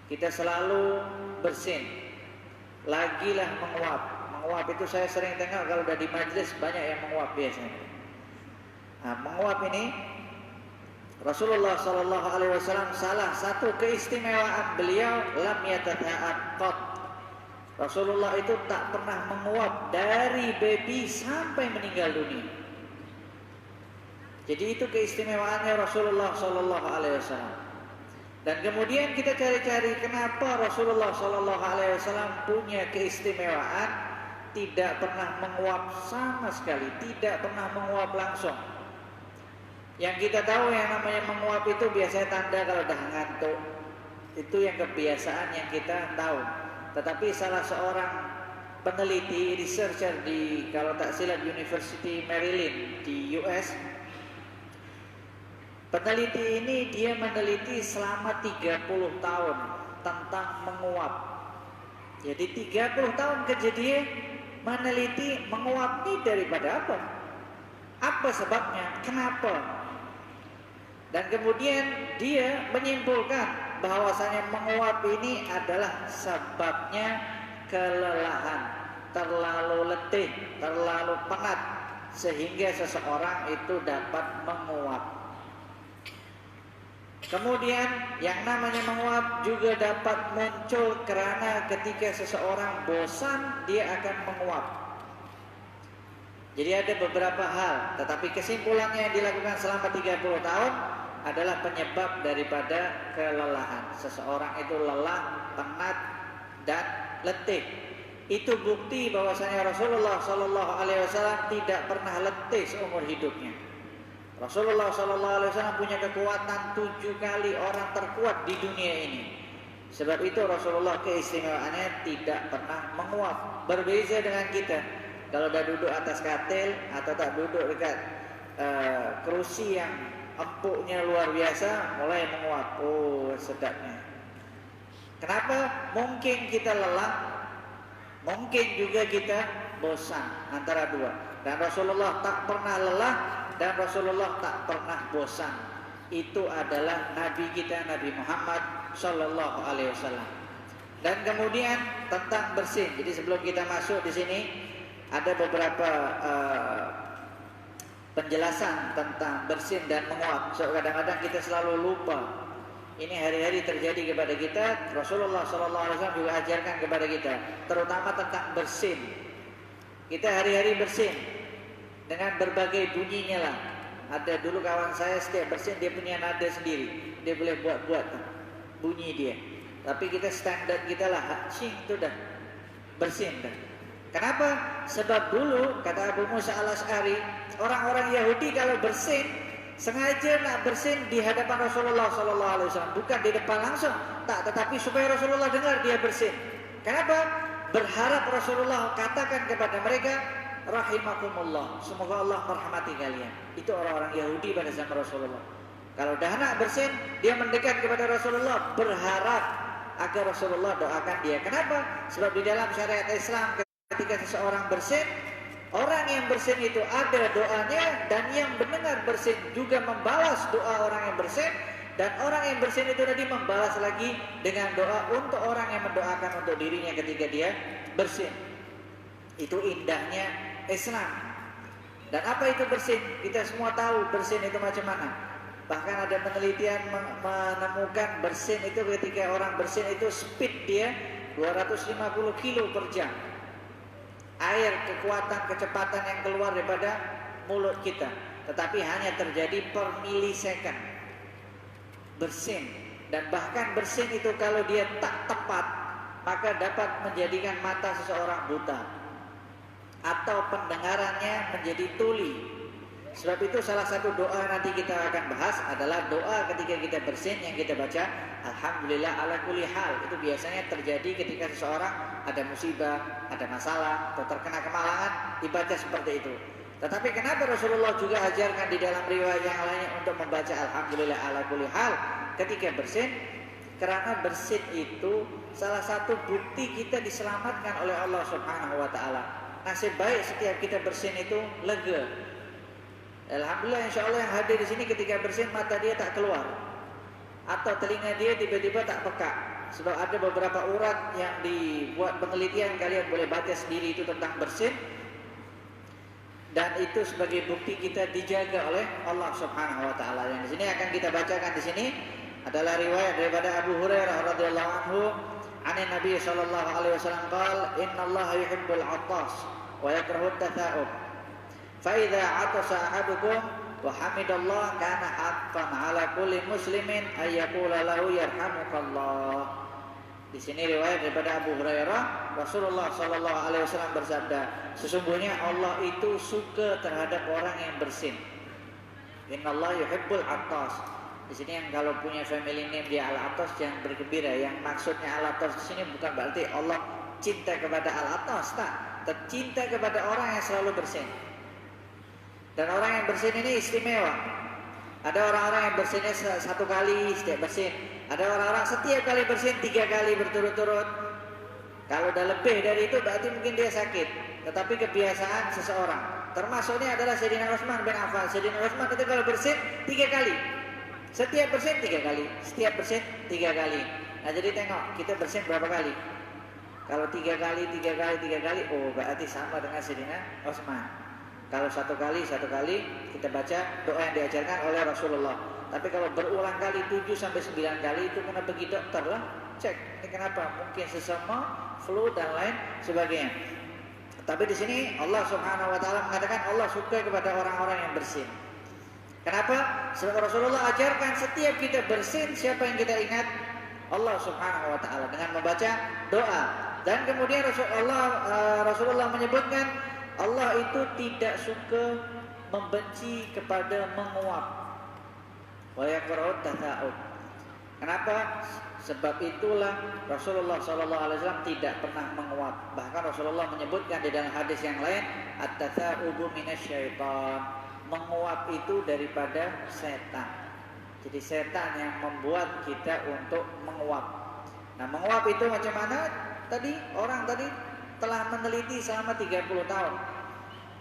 Kita selalu bersin, lagilah menguap. Menguap itu saya sering tengok kalau udah di majlis banyak yang menguap biasanya. Nah, menguap ini Rasulullah SAW salah satu keistimewaan beliau, lam yatata'at qat. Rasulullah itu tak pernah menguap dari baby sampai meninggal dunia. Jadi itu keistimewaannya Rasulullah SAW. Dan kemudian kita cari-cari kenapa Rasulullah SAW punya keistimewaan tidak pernah menguap sama sekali, tidak pernah menguap langsung. Yang kita tahu yang namanya menguap itu biasanya tanda kalau udah ngantuk. Itu yang kebiasaan yang kita tahu. Tetapi salah seorang peneliti, researcher di, kalau tak silap, University Maryland di US, peneliti ini dia meneliti selama 30 tahun tentang menguap. Jadi 30 tahun kerja dia meneliti menguap ini daripada apa? Apa sebabnya? Kenapa? Dan kemudian dia menyimpulkan bahwasanya menguap ini adalah sebabnya kelelahan, terlalu letih, terlalu penat, sehingga seseorang itu dapat menguap. Kemudian yang namanya menguap juga dapat muncul karena ketika seseorang bosan dia akan menguap. Jadi ada beberapa hal, tetapi kesimpulannya yang dilakukan selama 30 tahun adalah penyebab daripada kelelahan. Seseorang itu lelah, penat, dan letih. Itu bukti bahwasanya Rasulullah SAW tidak pernah letih seumur hidupnya. Rasulullah SAW punya kekuatan 7 kali orang terkuat di dunia ini. Sebab itu Rasulullah keistimewaannya tidak pernah menguap. Berbeza dengan kita. Kalau dah duduk atas katil atau tak duduk dekat kerusi yang empuknya luar biasa, mulai menguap. Oh, sedapnya. Kenapa? Mungkin kita lelah, mungkin juga kita bosan, antara dua. Dan Rasulullah tak pernah lelah dan Rasulullah tak pernah bosan. Itu adalah Nabi kita, Nabi Muhammad Sallallahu Alaihi Wasallam. Dan kemudian tentang bersin. Jadi sebelum kita masuk di sini ada beberapa penjelasan tentang bersin dan menguap. So kadang-kadang kita selalu lupa. Ini hari-hari terjadi kepada kita. Rasulullah SAW juga ajarkan kepada kita, terutama tentang bersin. Kita hari-hari bersin dengan berbagai bunyinya lah. Ada dulu kawan saya setiap bersin dia punya nada sendiri. Dia boleh buat-buat bunyi dia. Tapi kita standar kita lah, cing itu dah bersin dah. Kenapa? Sebab dulu kata Abu Musa al-Asy'ari, orang-orang Yahudi kalau bersin sengaja nak bersin di hadapan Rasulullah SAW, bukan di depan langsung, tak, tetapi supaya Rasulullah dengar dia bersin. Kenapa? Berharap Rasulullah katakan kepada mereka, rahimakumullah, semoga Allah merahmati kalian. Itu orang-orang Yahudi pada zaman Rasulullah. Kalau dah nak bersin, dia mendekat kepada Rasulullah, berharap agar Rasulullah doakan dia. Kenapa? Sebab di dalam syariat Islam ketika seseorang bersin, orang yang bersin itu ada doanya, dan yang mendengar bersin juga membalas doa orang yang bersin, dan orang yang bersin itu tadi membalas lagi dengan doa untuk orang yang mendoakan untuk dirinya ketika dia bersin. Itu indahnya Islam. Dan apa itu bersin? Kita semua tahu bersin itu macam mana. Bahkan ada penelitian menemukan bersin itu ketika orang bersin itu speed dia 250 kilo per jam. Air, kekuatan, kecepatan yang keluar daripada mulut kita, tetapi hanya terjadi per milisecond. Bersin. Dan bahkan bersin itu kalau dia tak tepat, maka dapat menjadikan mata seseorang buta atau pendengarannya menjadi tuli. Sebab itu salah satu doa nanti kita akan bahas adalah doa ketika kita bersin yang kita baca, alhamdulillah ala kulli hal. Itu biasanya terjadi ketika seseorang ada musibah, ada masalah, atau terkena kemalangan, dibaca seperti itu. Tetapi kenapa Rasulullah juga ajarkan di dalam riwayat yang lainnya untuk membaca alhamdulillah ala kulli hal ketika bersin? Karena bersin itu salah satu bukti kita diselamatkan oleh Allah Subhanahu wa taala. Nasib baik setiap kita bersin itu lega. Alhamdulillah, insya Allah yang hadir di sini ketika bersin mata dia tak keluar, atau telinga dia tiba-tiba tak peka. Sebab ada beberapa urat yang dibuat penelitian, kalian boleh baca sendiri itu tentang bersin. Dan itu sebagai bukti kita dijaga oleh Allah Subhanahu wa taala. Yang di sini akan kita bacakan di sini adalah riwayat daripada Abu Hurairah radhiyallahu anhu, anin Nabi sallallahu alaihi wasallam qala, innallaha yuhibbul 'attas wa yakrahu at-tatha'ub. فَإِذَا عَطَسَ أَحَدُكُمْ وَحَمِدَ اللَّهَ كَانَ حَقًّا عَلَى كُلِّ مُسْلِمٍ أَن يَقُولَ لَهُ يَرْحَمُكَ اللَّهُ. Di sini riwayat daripada Abu Hurairah, Rasulullah sallallahu alaihi wasallam bersabda, sesungguhnya Allah itu suka terhadap orang yang bersin. Innallaha yuhibbul attas. Di sini yang kalau punya family name dia Al-Attas jangan bergembira. Yang maksudnya Al-Attas di sini bukan berarti Allah cinta kepada Al-Attas, tak. Tercinta kepada orang yang selalu bersin. Dan orang yang bersin ini istimewa. Ada orang-orang yang bersinnya satu kali setiap bersin. Ada orang-orang setiap kali bersin 3 kali berturut-turut. Kalau udah lebih dari itu berarti mungkin dia sakit. Tetapi kebiasaan seseorang. Termasuknya adalah Sayyidina Utsman bin Affan. Sayyidina Utsman itu kalau bersin 3 kali. Setiap bersin 3 kali. Setiap bersin 3 kali. Nah jadi tengok kita bersin berapa kali. Kalau 3 kali, 3 kali, 3 kali, oh berarti sama dengan Sayyidina Utsman. Kalau 1 kali kita baca doa yang diajarkan oleh Rasulullah. Tapi kalau berulang kali 7 sampai 9 kali itu kena pergi dokter lah. Cek ini kenapa? Mungkin sesama, flu dan lain sebagainya. Tapi di sini Allah Subhanahu wa taala mengatakan Allah suka kepada orang-orang yang bersin. Kenapa? Sebab Rasulullah ajarkan setiap kita bersin siapa yang kita ingat? Allah Subhanahu wa taala dengan membaca doa. Dan kemudian Rasulullah menyebutkan Allah itu tidak suka membenci kepada menguap. Wa yakrahut tatha'ub. Kenapa? Sebab itulah Rasulullah SAW tidak pernah menguap. Bahkan Rasulullah menyebutkan di dalam hadis yang lain, at-tatha'ubu minasyaitan. Menguap itu daripada setan. Jadi setan yang membuat kita untuk menguap. Nah, menguap itu macam mana? Orang tadi telah meneliti selama 30 tahun.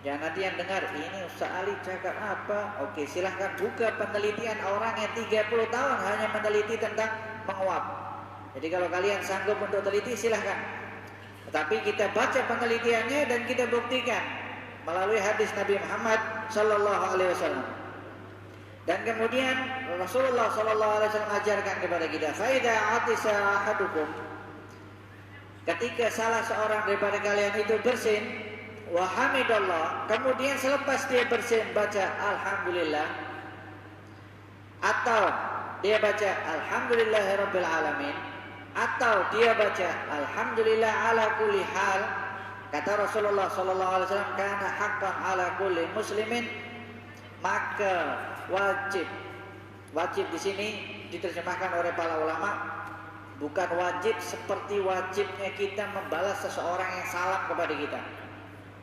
Ya nanti yang dengar, ini Ustaz Ali cakap apa? Oke, silahkan buka penelitian orang yang 30 tahun hanya meneliti tentang menguap. Jadi kalau kalian sanggup untuk teliti silahkan. Tetapi kita baca penelitiannya dan kita buktikan melalui hadis Nabi Muhammad sallallahu alaihi wasallam. Dan kemudian Rasulullah sallallahu alaihi wasallam ajarkan kepada kita, fa idza atisa ahadukum, ketika salah seorang daripada kalian itu bersin, wa hamidallah, kemudian selepas dia bersin baca alhamdulillah, atau dia baca alhamdulillahirabbil alamin, atau dia baca alhamdulillah ala kulli hal, kata Rasulullah sallallahu alaihi wasallam, kana haqqan ala kulli muslimin, maka wajib di sini diterjemahkan oleh para ulama bukan wajib seperti wajibnya kita membalas seseorang yang salam kepada kita.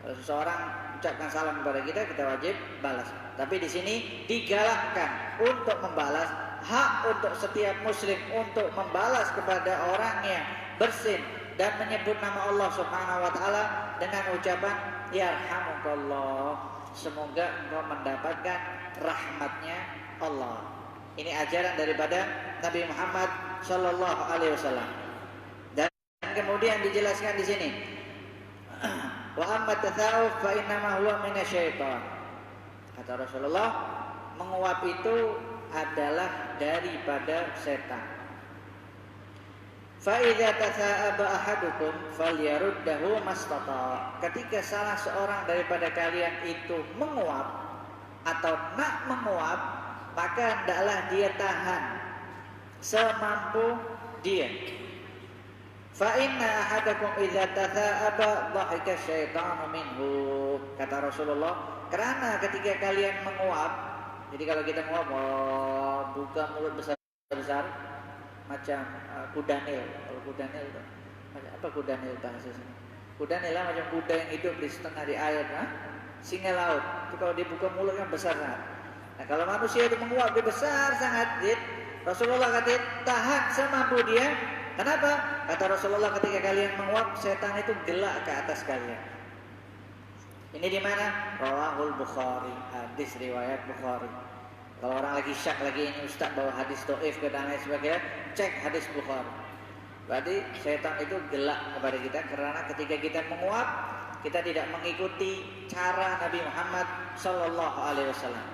Kalau seseorang ucapkan salam kepada kita, kita wajib balas. Tapi di sini digalakkan untuk membalas, hak untuk setiap muslim untuk membalas kepada orang yang bersin dan menyebut nama Allah Subhanahu wa taala dengan ucapan yarhamukallah, semoga engkau mendapatkan rahmatnya Allah. Ini ajaran daripada Nabi Muhammad sallallahu alaihi wasallam. Dan kemudian dijelaskan di sini, wa amma tatha'uf fa innama huwa minasyaitan. Kata Rasulullah, menguap itu adalah daripada setan. Fa idza tatha'aba ahadukum falyaruddahu mastata. Ketika salah seorang daripada kalian itu menguap atau nak menguap, maka hendaklah dia tahan semampu dia. Fa inna ahadakum idza tatha'aba dhahika syaitanu minhu. Kata Rasulullah, karena ketika kalian menguap, jadi kalau kita menguap, buka mulut besar-besar macam kudanil. Kalau kudanil itu macam apa? Kudanil bahasa sini. Kudanil lah macam kuda yang hidup di setengah di air, singa laut. Itu kalau dibuka mulut kan besar sangat. Nah, kalau manusia itu menguap dia besar sangat, Rasulullah kata tahan semampu dia. Kenapa? Kata Rasulullah, ketika kalian menguap, setan itu gelak ke atas kalian. Ini di mana? Rawahul Bukhari, hadis riwayat Bukhari. Kalau orang lagi syak lagi ini ustaz bawa hadis dhaif ke dan lain sebagainya, cek hadis Bukhari. Berarti setan itu gelak kepada kita karena ketika kita menguap, kita tidak mengikuti cara Nabi Muhammad sallallahu alaihi wasallam.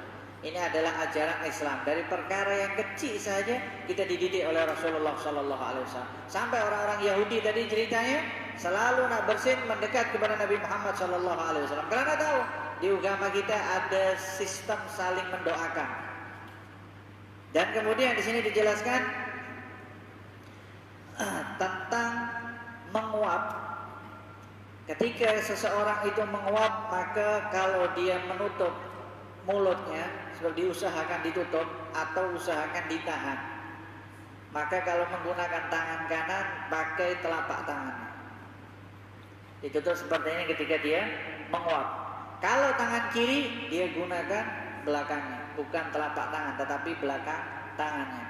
Ini adalah ajaran Islam. Dari perkara yang kecil saja kita dididik oleh Rasulullah sallallahu alaihi wasallam. Sampai orang-orang Yahudi tadi ceritanya selalu nak bersin mendekat kepada Nabi Muhammad sallallahu alaihi wasallam. Karena tahu di agama kita ada sistem saling mendoakan. Dan kemudian di sini dijelaskan tentang menguap. Ketika seseorang itu menguap, maka kalau dia menutup mulutnya, seperti diusahakan ditutup atau usahakan ditahan. Maka kalau menggunakan tangan kanan, pakai telapak tangan. Ditutup seperti ini ketika dia menguap. Kalau tangan kiri, dia gunakan belakangnya, bukan telapak tangan, tetapi belakang tangannya.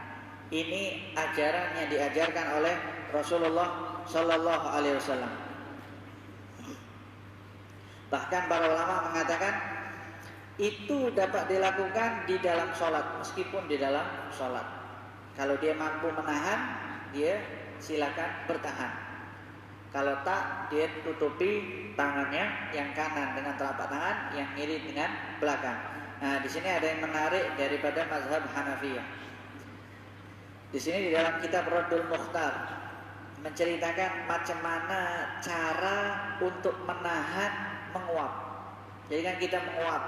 Ini ajaran yang diajarkan oleh Rasulullah Sallallahu Alaihi Wasallam. Bahkan para ulama mengatakan itu dapat dilakukan di dalam sholat, meskipun di dalam sholat. Kalau dia mampu menahan, dia silakan bertahan. Kalau tak, dia tutupi tangannya yang kanan dengan telapak tangan, yang kiri dengan belakang. Nah, di sini ada yang menarik daripada mazhab Hanafiyah. Di sini di dalam kitab Raddul Mukhtar menceritakan macam mana cara untuk menahan menguap. Jadi kan kita menguap,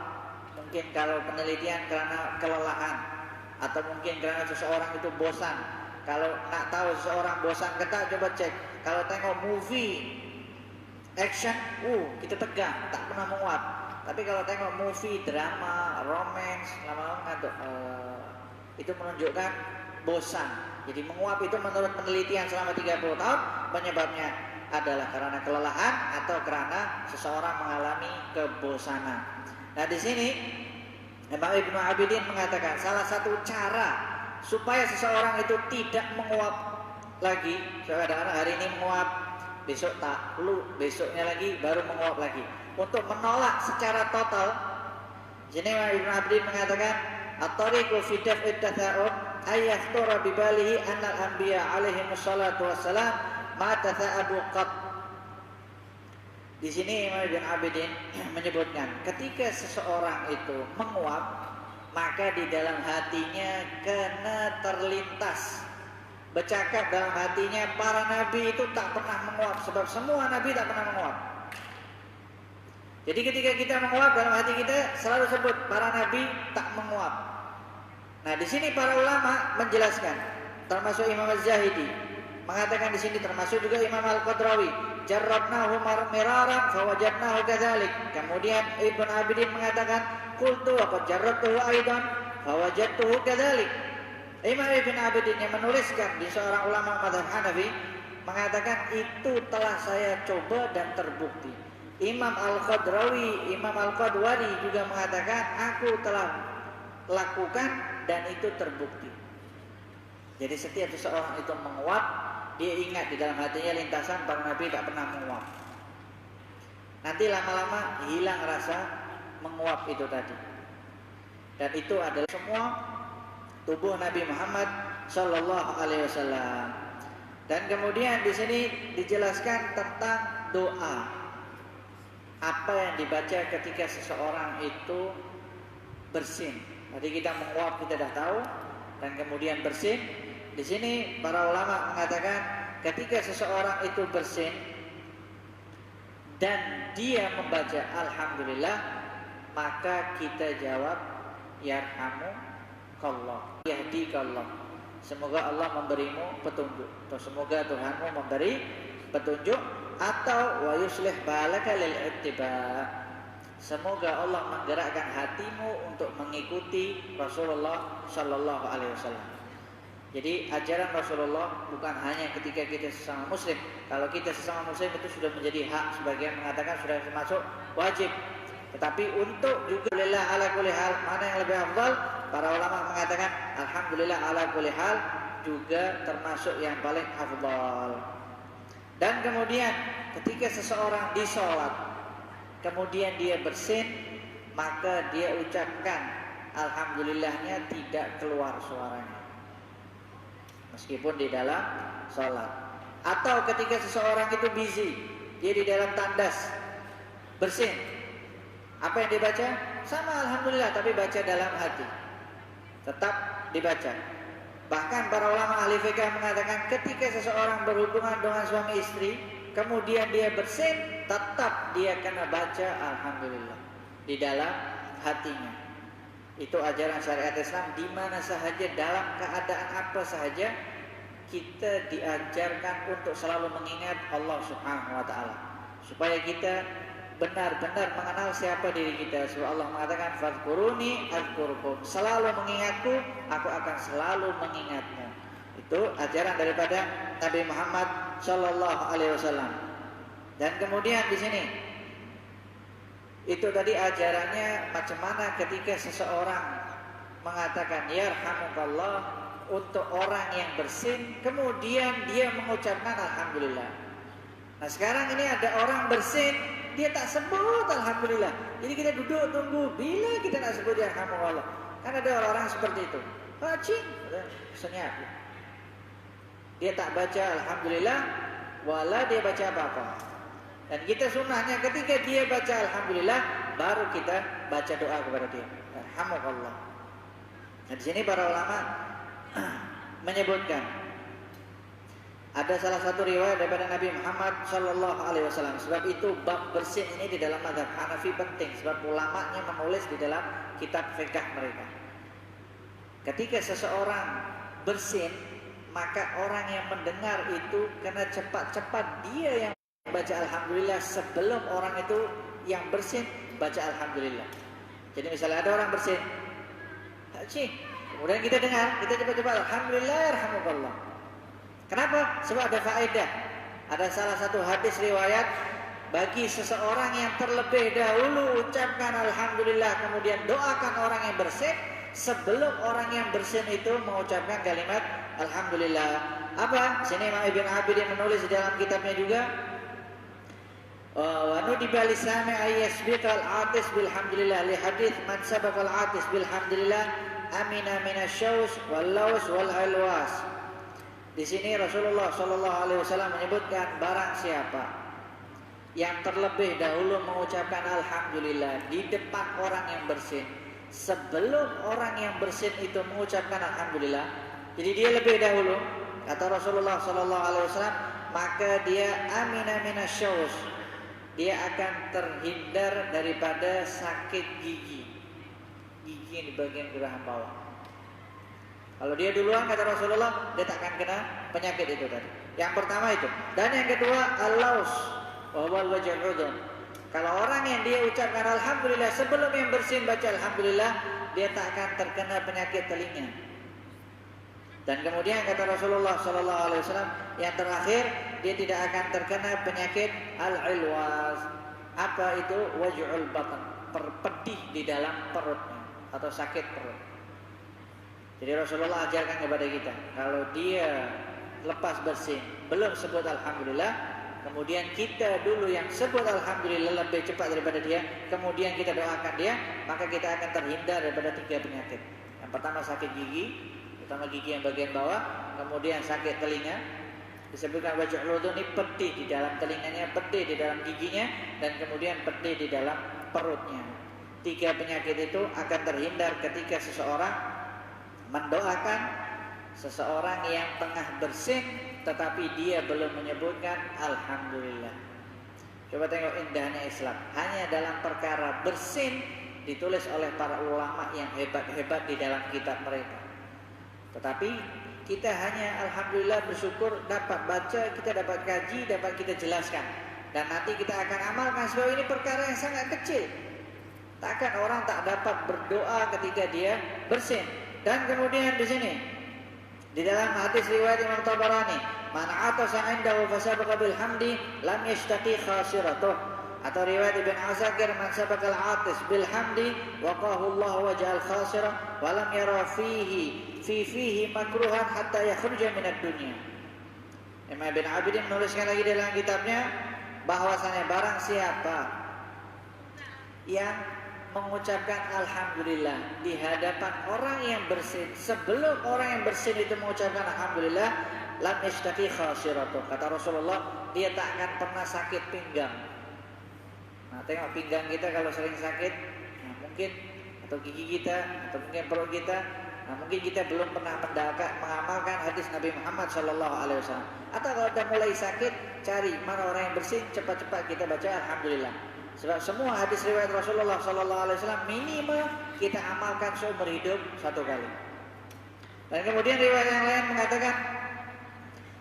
mungkin kalau penelitian karena kelelahan, atau mungkin karena seseorang itu bosan. Kalau nak tahu seseorang bosan, kita coba cek. Kalau tengok movie action, kita tegang, tak pernah menguap. Tapi kalau tengok movie drama, romance, lama-lama ngantuk. Itu menunjukkan bosan. Jadi menguap itu menurut penelitian selama 30 tahun penyebabnya adalah karena kelelahan atau karena seseorang mengalami kebosanan. Nah, di sini Imam Ibnu Abidin mengatakan salah satu cara supaya seseorang itu tidak menguap lagi, kadang-kadang hari ini menguap, besok tak, besoknya lagi baru menguap lagi. Untuk menolak secara total, jadi Imam Ibnu Abidin mengatakan at-tariqu fi daf'i at-tatha'ub ay yakhtura bi balihi anna al-anbiya alaihi wassalatu wassalam ma tatha'abu qat. Di sini Imam Ibn Abidin menyebutkan ketika seseorang itu menguap, maka di dalam hatinya kena terlintas, bercakap dalam hatinya, para nabi itu tak pernah menguap, sebab semua nabi tak pernah menguap. Jadi ketika kita menguap, dalam hati kita selalu sebut para nabi tak menguap. Nah, di sini para ulama menjelaskan, termasuk Imam Az-Zahidi mengatakan di sini, termasuk juga Imam Al-Qadrawi, jarrabnahu miraran fawajadnahu kadzalik. Kemudian Ibnu Abidin mengatakan qultu wa qad jarrabtuhu aidan fawajadtuhu kadzalik. Imam Ibnu Abidin yang menuliskan di seorang ulama mazhab Hanafi mengatakan itu telah saya coba dan terbukti. Imam Al-Qadrawi, Imam Al-Qadwari juga mengatakan aku telah lakukan dan itu terbukti. Jadi setiap seseorang itu menguap, dia ingat di dalam hatinya lintasan para nabi tak pernah menguap. Nanti lama-lama hilang rasa menguap itu tadi. Dan itu adalah semua tubuh Nabi Muhammad Sallallahu Alaihi Wasallam. Dan kemudian di sini dijelaskan tentang doa. Apa yang dibaca ketika seseorang itu bersin. Tadi kita menguap, kita dah tahu, dan kemudian bersin. Di sini para ulama mengatakan ketika seseorang itu bersin dan dia membaca alhamdulillah, maka kita jawab yarhamukallah, yahdikallah. Semoga Allah memberimu petunjuk, atau semoga Tuhanmu memberi petunjuk, atau wa yuslih balaka lil ittiba. Semoga Allah menggerakkan hatimu untuk mengikuti Rasulullah Sallallahu Alaihi Wasallam. Jadi ajaran Rasulullah bukan hanya ketika kita sesama muslim. Kalau kita sesama muslim itu sudah menjadi hak, sebagian mengatakan sudah termasuk wajib. Tetapi untuk juga alhamdulillah ala kulli hal, mana yang lebih afdal? Para ulama mengatakan alhamdulillah ala kulli hal juga termasuk yang paling afdal. Dan kemudian ketika seseorang di sholat, kemudian dia bersin, maka dia ucapkan alhamdulillahnya tidak keluar suaranya, meskipun di dalam sholat. Atau ketika seseorang itu busy, dia di dalam tandas bersin, apa yang dibaca? Sama alhamdulillah, tapi baca dalam hati, tetap dibaca. Bahkan para ulama ahli fikih mengatakan ketika seseorang berhubungan dengan suami istri, kemudian dia bersin, tetap dia kena baca alhamdulillah di dalam hatinya. Itu ajaran syariat Islam, di mana sahaja, dalam keadaan apa sahaja, kita diajarkan untuk selalu mengingat Allah Subhanahu wa taala, supaya kita benar-benar mengenal siapa diri kita. Sebab Allah mengatakan fadhkuruni adzkurkum. Selalu mengingatku, aku akan selalu mengingatmu. Itu ajaran daripada Nabi Muhammad sallallahu alaihi wasallam. Dan kemudian di sini itu tadi ajarannya macam mana ketika seseorang mengatakan yarhamukallah untuk orang yang bersin, kemudian dia mengucapkan alhamdulillah. Nah sekarang ini ada orang bersin, dia tak sebut alhamdulillah. Jadi kita duduk tunggu bila kita nak sebut yarhamukallah. Kan ada orang-orang seperti itu. Cing, senyap. Dia tak baca alhamdulillah, wala dia baca apa-apa. Dan kita sunnahnya ketika dia baca alhamdulillah, baru kita baca doa kepada dia. Yarhamukallah. Nah di sini para ulama menyebutkan ada salah satu riwayat daripada Nabi Muhammad sallallahu alaihi wasallam. Sebab itu bab bersin ini di dalam mazhab Hanafi penting, sebab ulamanya menulis di dalam kitab fikih mereka. Ketika seseorang bersin, maka orang yang mendengar itu kena cepat-cepat dia yang baca alhamdulillah sebelum orang itu yang bersin baca alhamdulillah. Jadi misalnya ada orang bersin, kemudian kita dengar, kita cepat-cepat alhamdulillah yarhamukallah. Kenapa? Sebab ada faedah. Ada salah satu hadis riwayat bagi seseorang yang terlebih dahulu ucapkan alhamdulillah kemudian doakan orang yang bersin sebelum orang yang bersin itu mengucapkan kalimat alhamdulillah. Apa? Sini Imam Ibn Abidin menulis di dalam kitabnya juga. Wa nudiba lisami ayyasbiqal atis bilhamdulillah li hadits man sabaqal atis bilhamdulillah amina minasyaus wal laus wal alwas. Di sini Rasulullah sallallahu alaihi wasallam menyebutkan barang siapa yang terlebih dahulu mengucapkan alhamdulillah di depan orang yang bersin sebelum orang yang bersin itu mengucapkan alhamdulillah. Jadi dia lebih dahulu, kata Rasulullah sallallahu alaihi wasallam, maka dia amina minasyaus. Dia akan terhindar daripada sakit gigi di bagian geraham bawah. Kalau dia duluan, kata Rasulullah, dia tak akan kena penyakit itu tadi. Yang pertama itu. Dan yang kedua, al-laus wa huwa al-waj'ul udhun. Kalau orang yang dia ucapkan alhamdulillah sebelum yang bersin baca alhamdulillah, dia tak akan terkena penyakit telinga. Dan kemudian kata Rasulullah sallallahu alaihi wasallam, yang terakhir, dia tidak akan terkena penyakit al-ilwas. Apa itu? Waj'ul batan, pedih di dalam perutnya atau sakit perut. Jadi Rasulullah ajarkan kepada kita, kalau dia lepas bersin belum sebut alhamdulillah, kemudian kita dulu yang sebut alhamdulillah lebih cepat daripada dia, kemudian kita doakan dia, maka kita akan terhindar daripada 3 penyakit. Yang pertama sakit gigi, terutama gigi yang bagian bawah, kemudian sakit telinga, disebutkan waj'ul udhun, ini pedih di dalam telinganya, pedih di dalam giginya, dan kemudian pedih di dalam perutnya. 3 penyakit itu akan terhindar ketika seseorang mendoakan seseorang yang tengah bersin tetapi dia belum menyebutkan alhamdulillah. Coba tengok indahnya Islam. Hanya dalam perkara bersin ditulis oleh para ulama yang hebat-hebat di dalam kitab mereka. Tetapi kita hanya alhamdulillah bersyukur dapat baca, kita dapat kaji, dapat kita jelaskan. Dan nanti kita akan amalkan sebab ini perkara yang sangat kecil. Takkan orang tak dapat berdoa ketika dia bersin. Dan kemudian di sini di dalam hadis riwayat Imam Tabarani, man atasa indahu fasabaqa bil hamdi lam yashtaqi khasiratuh. Atau riwayat Ibn Asakir, man sabaqal atis bil hamdi waqahu Allah waja'al khasirah wa lam yara fihi makruhan hatta yakhruja minad dunya. Imam Ibn Abidin menuliskan lagi dalam kitabnya bahwasanya barang siapa yang mengucapkan alhamdulillah di hadapan orang yang bersin sebelum orang yang bersin itu mengucapkan alhamdulillah, lam yashtaqi khasiratuh. Kata Rasulullah, dia tak akan pernah sakit pinggang. Nah, tengok pinggang kita kalau sering sakit, nah mungkin atau gigi kita atau mungkin perut kita, nah mungkin kita belum pernah mengamalkan hadis Nabi Muhammad sallallahu alaihi wasallam. Atau kalau dah mulai sakit, cari mana orang yang bersin, cepat-cepat kita baca alhamdulillah. Sebab semua hadis riwayat Rasulullah sallallahu alaihi wasallam minimal kita amalkan seumur hidup 1 kali. Dan kemudian riwayat yang lain mengatakan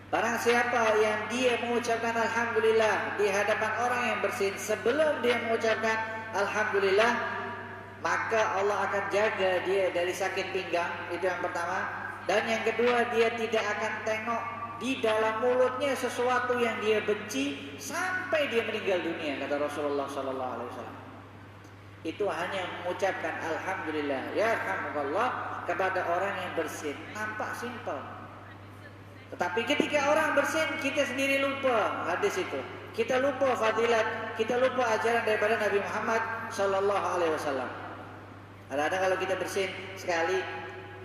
Barang siapa yang dia mengucapkan alhamdulillah di hadapan orang yang bersin sebelum dia mengucapkan alhamdulillah, maka Allah akan jaga dia dari sakit pinggang. Itu yang pertama. Dan yang kedua, dia tidak akan tengok di dalam mulutnya sesuatu yang dia benci sampai dia meninggal dunia, kata Rasulullah SAW. Itu hanya mengucapkan alhamdulillah yarhamukallah kepada orang yang bersin. Nampak simpel, tetapi ketika orang bersin, kita sendiri lupa hadis itu. Kita lupa fadilat, kita lupa ajaran daripada Nabi Muhammad SAW. Kadang-kadang kalau kita bersin sekali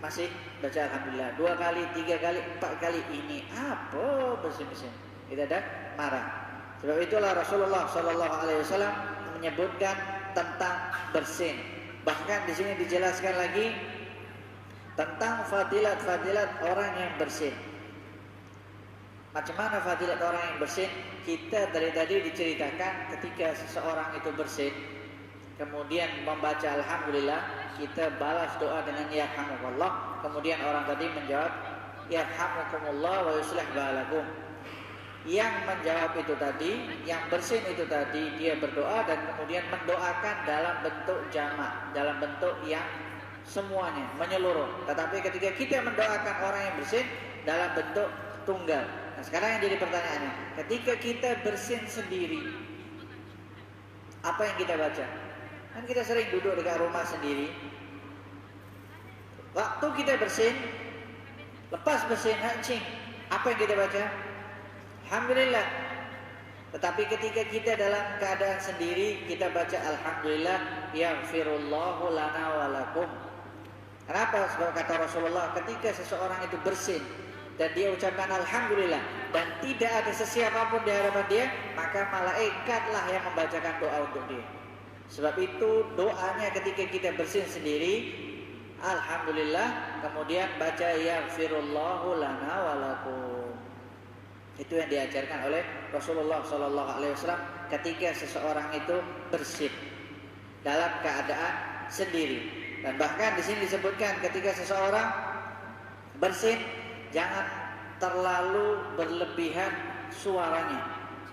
masih baca alhamdulillah, 2 kali, 3 kali, 4 kali, ini apa bersin-bersin? Kita dah marah. Sebab itulah Rasulullah SAW menyebutkan tentang bersin. Bahkan di sini dijelaskan lagi tentang fadilat-fadilat orang yang bersin. Macam mana fadilat orang yang bersin? Kita dari tadi diceritakan ketika seseorang itu bersin, kemudian membaca alhamdulillah, kita balas doa dengan yarhamukallah. Kemudian orang tadi menjawab yarhamukumullah wa yuslih balakum. Yang menjawab itu tadi, yang bersin itu tadi, dia berdoa dan kemudian mendoakan dalam bentuk jamak, dalam bentuk yang semuanya menyeluruh. Tetapi ketika kita mendoakan orang yang bersin dalam bentuk tunggal. Nah, sekarang yang jadi pertanyaannya, ketika kita bersin sendiri, apa yang kita baca? Kan kita sering duduk dekat rumah sendiri. Waktu kita bersin, lepas bersin, hancing, apa yang kita baca? Alhamdulillah. Tetapi ketika kita dalam keadaan sendiri, kita baca alhamdulillah yaghfirullahu lana wa lakum. Kenapa? Sebab kata Rasulullah, ketika seseorang itu bersin dan dia ucapkan alhamdulillah dan tidak ada sesiapa pun di hadapan dia, maka malaikatlah yang membacakan doa untuk dia. Sebab itu doanya ketika kita bersin sendiri, alhamdulillah, kemudian baca yaghfirullahu lana wa lakum. Itu yang diajarkan oleh Rasulullah SAW ketika seseorang itu bersin dalam keadaan sendiri. Dan bahkan di sini disebutkan ketika seseorang bersin, jangan terlalu berlebihan suaranya.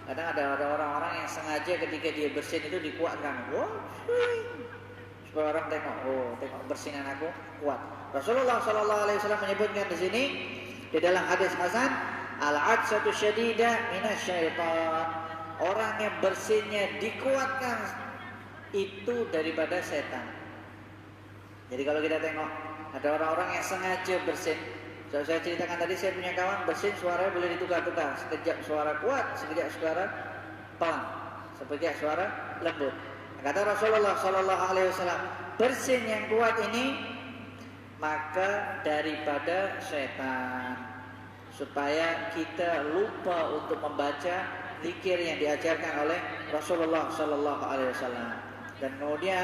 Kadang ada orang-orang yang sengaja ketika dia bersin itu dikuatkan. Wah, supaya orang tengok, oh tengok bersinan aku kuat. Rasulullah SAW menyebutkan di sini di dalam hadis hasan, al-'adsatu syadidah minasyaitan. Orang yang bersinnya dikuatkan itu daripada setan. Jadi kalau kita tengok ada orang-orang yang sengaja bersin. Saya ceritakan tadi, saya punya kawan bersin suaranya boleh ditukar-tukar. Sekejap suara kuat, sekejap suara pelan, sekejap suara lembut. Kata Rasulullah SAW, bersin yang kuat ini maka daripada setan, supaya kita lupa untuk membaca zikir yang diajarkan oleh Rasulullah SAW. Dan kemudian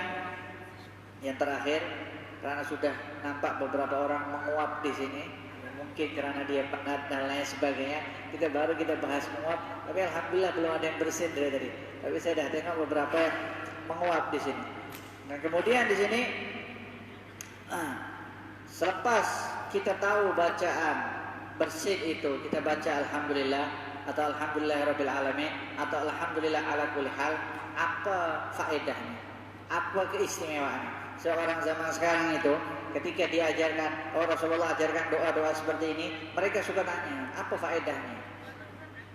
yang terakhir, karena sudah nampak beberapa orang menguap di sini, mungkin karena dia penat dan lain sebagainya, kita bahas menguap. Tapi alhamdulillah belum ada yang bersin dari tadi. Tapi saya dah tengok beberapa yang menguap di sini. Dan kemudian di sini, selepas kita tahu bacaan bersin itu, kita baca alhamdulillah atau alhamdulillahirabbil alamin atau alhamdulillah ala kulli hal, apa faedahnya? Apa keistimewaannya? Seorang zaman sekarang itu ketika diajarkan, oh Rasulullah ajarkan doa-doa seperti ini, mereka suka tanya, apa faedahnya?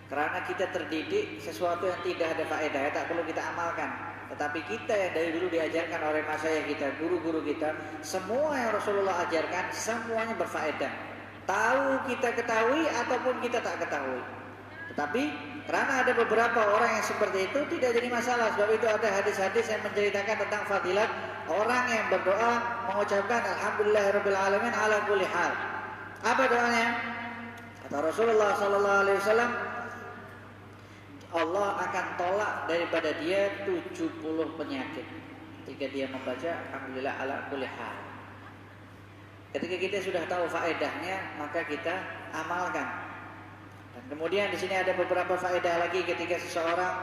Karena kita terdidik sesuatu yang tidak ada faedahnya, tak perlu kita amalkan. Tetapi kita yang dari dulu diajarkan oleh masyayikh kita, guru-guru kita, semua yang Rasulullah ajarkan, semuanya berfaedah. Tahu kita ketahui ataupun kita tak ketahui. Tetapi karena ada beberapa orang yang seperti itu, tidak jadi masalah. Sebab itu ada hadis-hadis yang menceritakan tentang fadilat orang yang berdoa mengucapkan alhamdulillahirabbil alamin ala kulli hal. Apa doanya? Kata Rasulullah SAW, Allah akan tolak daripada dia 70 penyakit ketika dia membaca alhamdulillah ala kulli hal. Ketika kita sudah tahu faedahnya, maka kita amalkan. Dan kemudian di sini ada beberapa faedah lagi ketika seseorang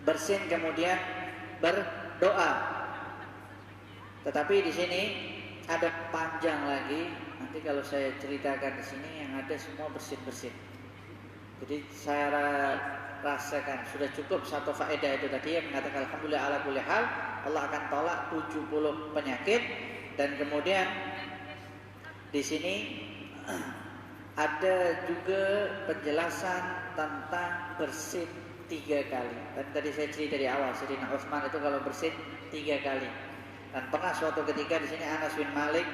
bersin kemudian berdoa. Tetapi di sini ada panjang lagi nanti kalau saya ceritakan di sini yang ada semua bersin-bersin. Jadi saya rasakan sudah cukup satu faedah itu tadi yang mengatakan alhamdulillah ala kulli hal, Allah akan tolak 70 penyakit. Dan kemudian di sini ada juga penjelasan tentang bersin 3 kali. Dan tadi saya cerita di awal, Sayyidina Utsman itu kalau bersin 3 kali. Dan pernah suatu ketika di sini Anas bin Malik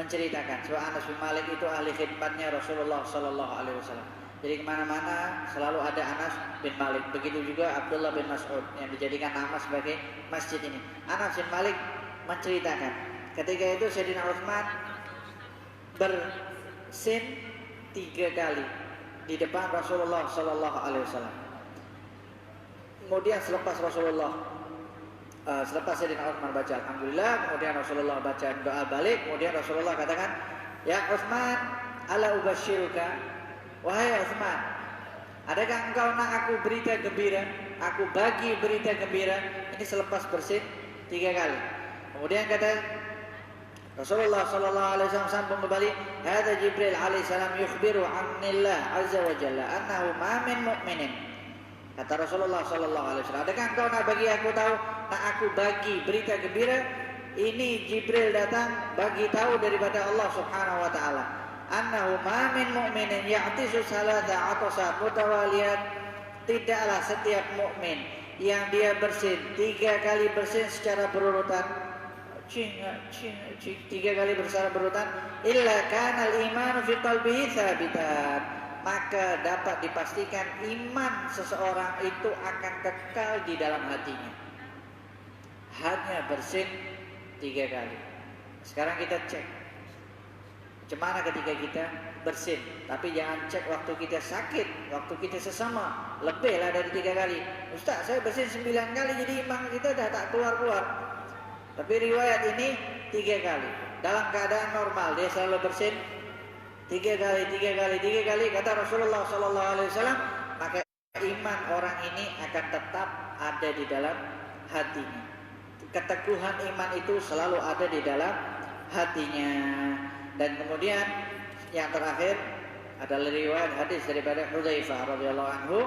menceritakan, sebab Anas bin Malik itu ahli khidmatnya Rasulullah Sallallahu Alaihi Wasallam. Jadi kemana-mana selalu ada Anas bin Malik. Begitu juga Abdullah bin Mas'ud yang dijadikan nama sebagai masjid ini. Anas bin Malik menceritakan, ketika itu Sayyidina Utsman bersin 3 kali di depan Rasulullah Sallallahu Alaihi Wasallam. Kemudian selepas Sayyidina Utsman baca alhamdulillah, kemudian Rasulullah baca doa balik, kemudian Rasulullah katakan, ya Utsman, ala ubasyiruka, wahai Utsman, adakah engkau nak aku berita gembira? Aku bagi berita gembira. Ini selepas bersin 3 kali. Kemudian kata Rasulullah sallallahu alaihi wasallam sambung kembali, "Hadza Jibril alaihi salam yukhbiru 'anillah azza wa jalla annahu ma min mu'minin." Kata Rasulullah sallallahu alaihi wasallam, "Adakah engkau nak bagi aku tahu, nak aku bagi berita gembira?" Ini Jibril datang bagi tahu daripada Allah Subhanahu wa taala, "Annahu ma min mu'minin ya'tisu salata atasat mutawaliyat." Tidaklah setiap mukmin yang dia bersin 3 kali bersin secara berurutan, 3 kali bersara berurutan, illa kana al-imanu fi qalbihi thabitan, maka dapat dipastikan iman seseorang itu akan kekal di dalam hatinya. Hanya bersin 3 kali. Sekarang kita cek bagaimana ketika kita bersin. Tapi jangan cek waktu kita sakit, waktu kita sesama. Lebihlah dari 3 kali. Ustaz, saya bersin 9 kali jadi iman kita dah tak keluar-keluar. Tapi riwayat ini 3 kali. Dalam keadaan normal dia selalu bersin 3 kali. Kata Rasulullah Sallallahu Alaihi Wasallam, maka iman orang ini akan tetap ada di dalam hatinya. Keteguhan iman itu selalu ada di dalam hatinya. Dan kemudian yang terakhir adalah riwayat hadis daripada Hudzaifah radhiyallahu anhu.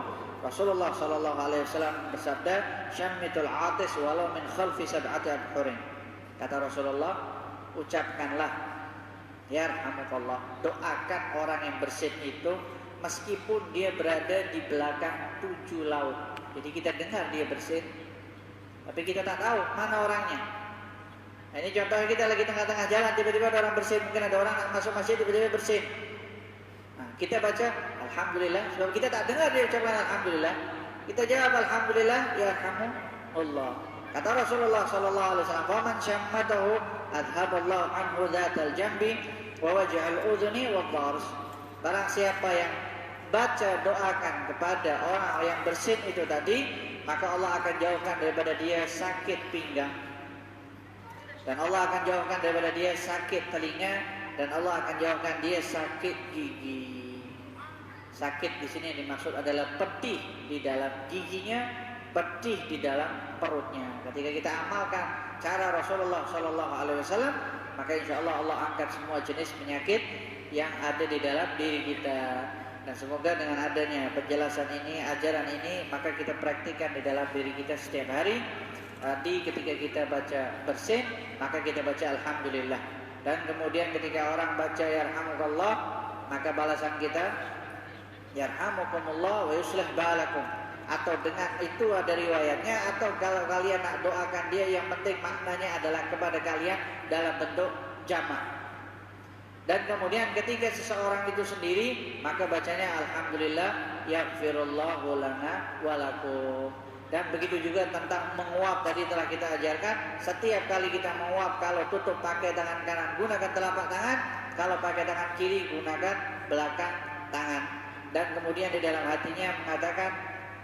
Rasulullah sallallahu alaihi wasallam bersabda, "Syammitul 'atis walau min khalfi sab'ati abhurin." Kata Rasulullah, ucapkanlah yarhamukallah, doakan orang yang bersin itu meskipun dia berada di belakang 7 laut. Jadi kita dengar dia bersin, tapi kita tak tahu mana orangnya. Nah, ini contohnya kita lagi tengah-tengah jalan, tiba-tiba ada orang bersin, mungkin ada orang masuk masjid tiba-tiba bersin. Nah, kita baca alhamdulillah, sebab kita tak dengar dia ucapkan alhamdulillah. Kita jawab alhamdulillah yarhamukallah. Kata Rasulullah sallallahu alaihi wasallam, "Faman syammatahu adhaballahu anhu dzatal jambi wa wajhal udhuni wadh-dhars." Barang siapa yang baca doakan kepada orang yang bersin itu tadi, maka Allah akan jauhkan daripada dia sakit pinggang, dan Allah akan jauhkan daripada dia sakit telinga, dan Allah akan jauhkan dia sakit gigi. Sakit di sini dimaksud adalah pedih di dalam giginya, pedih di dalam perutnya. Ketika kita amalkan cara Rasulullah Sallallahu Alaihi Wasallam, maka insya Allah Allah angkat semua jenis penyakit yang ada di dalam diri kita. Dan semoga dengan adanya penjelasan ini, ajaran ini, maka kita praktikkan di dalam diri kita setiap hari. Tadi ketika kita baca bersin, maka kita baca alhamdulillah. Dan kemudian ketika orang baca yarhamukallah, maka balasan kita yarhamukumullah wa yuslih balakum. Atau dengan itu ada riwayatnya, atau kalau kalian nak doakan dia, yang penting maknanya adalah kepada kalian dalam bentuk jamak. Dan kemudian ketika seseorang itu sendiri, maka bacanya alhamdulillah yaghfirullahu lana walakum. Dan begitu juga tentang menguap, tadi telah kita ajarkan. Setiap kali kita menguap, kalau tutup pakai tangan kanan gunakan telapak tangan, kalau pakai tangan kiri gunakan belakang tangan. Dan kemudian di dalam hatinya mengatakan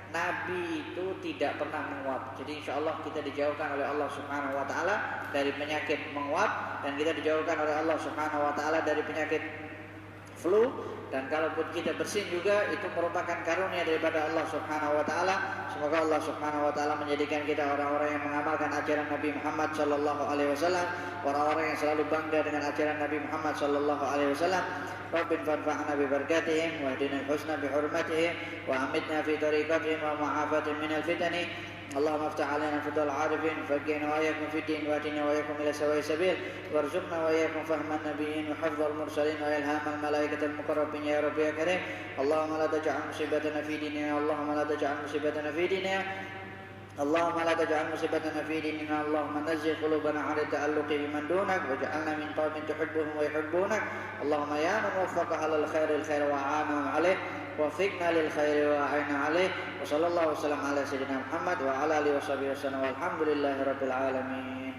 Nabi itu tidak pernah menguap. Jadi insya Allah kita dijauhkan oleh Allah Subhanahu Wa Taala dari penyakit menguap, dan kita dijauhkan oleh Allah Subhanahu Wa Taala dari penyakit flu, Dan kalaupun kita bersin juga itu merupakan karunia daripada Allah Subhanahu wa taala. Semoga Allah Subhanahu wa taala menjadikan kita orang-orang yang mengamalkan ajaran Nabi Muhammad sallallahu alaihi wasallam, orang-orang yang selalu bangga dengan ajaran Nabi Muhammad sallallahu alaihi wasallam. Rabbin fanfa'na bi barakatihim wa hdina al-husna bi hurmatihim wa amitna fi tariqatihim wa mu'afatin min al-fitani. اللهم افتح علينا فتوح العارفين فقهنا وإياكم في الدين واهدنا وإياكم إلى سواء السبيل وارزقنا وإياكم فهم النبيين وحفظ المرسلين وإلهام الملائكة المقربين يا رب يا كريم. اللهم لا تجعل مصيبتنا في ديننا اللهم لا تجعل مصيبتنا في ديننا اللهم لا تجعل مصيبتنا في ديننا اللهم نزل قلوبنا على التعلق بمن دونك واجعلنا من قوم تحبهم ويحبونك. اللهم يا من وفق على الخير وأعانهم عليه وفقنا للخير وأعنا عليه. وصلى الله وسلم على سيدنا محمد وعلى آله وصحبه وسلم والحمد لله رب العالمين.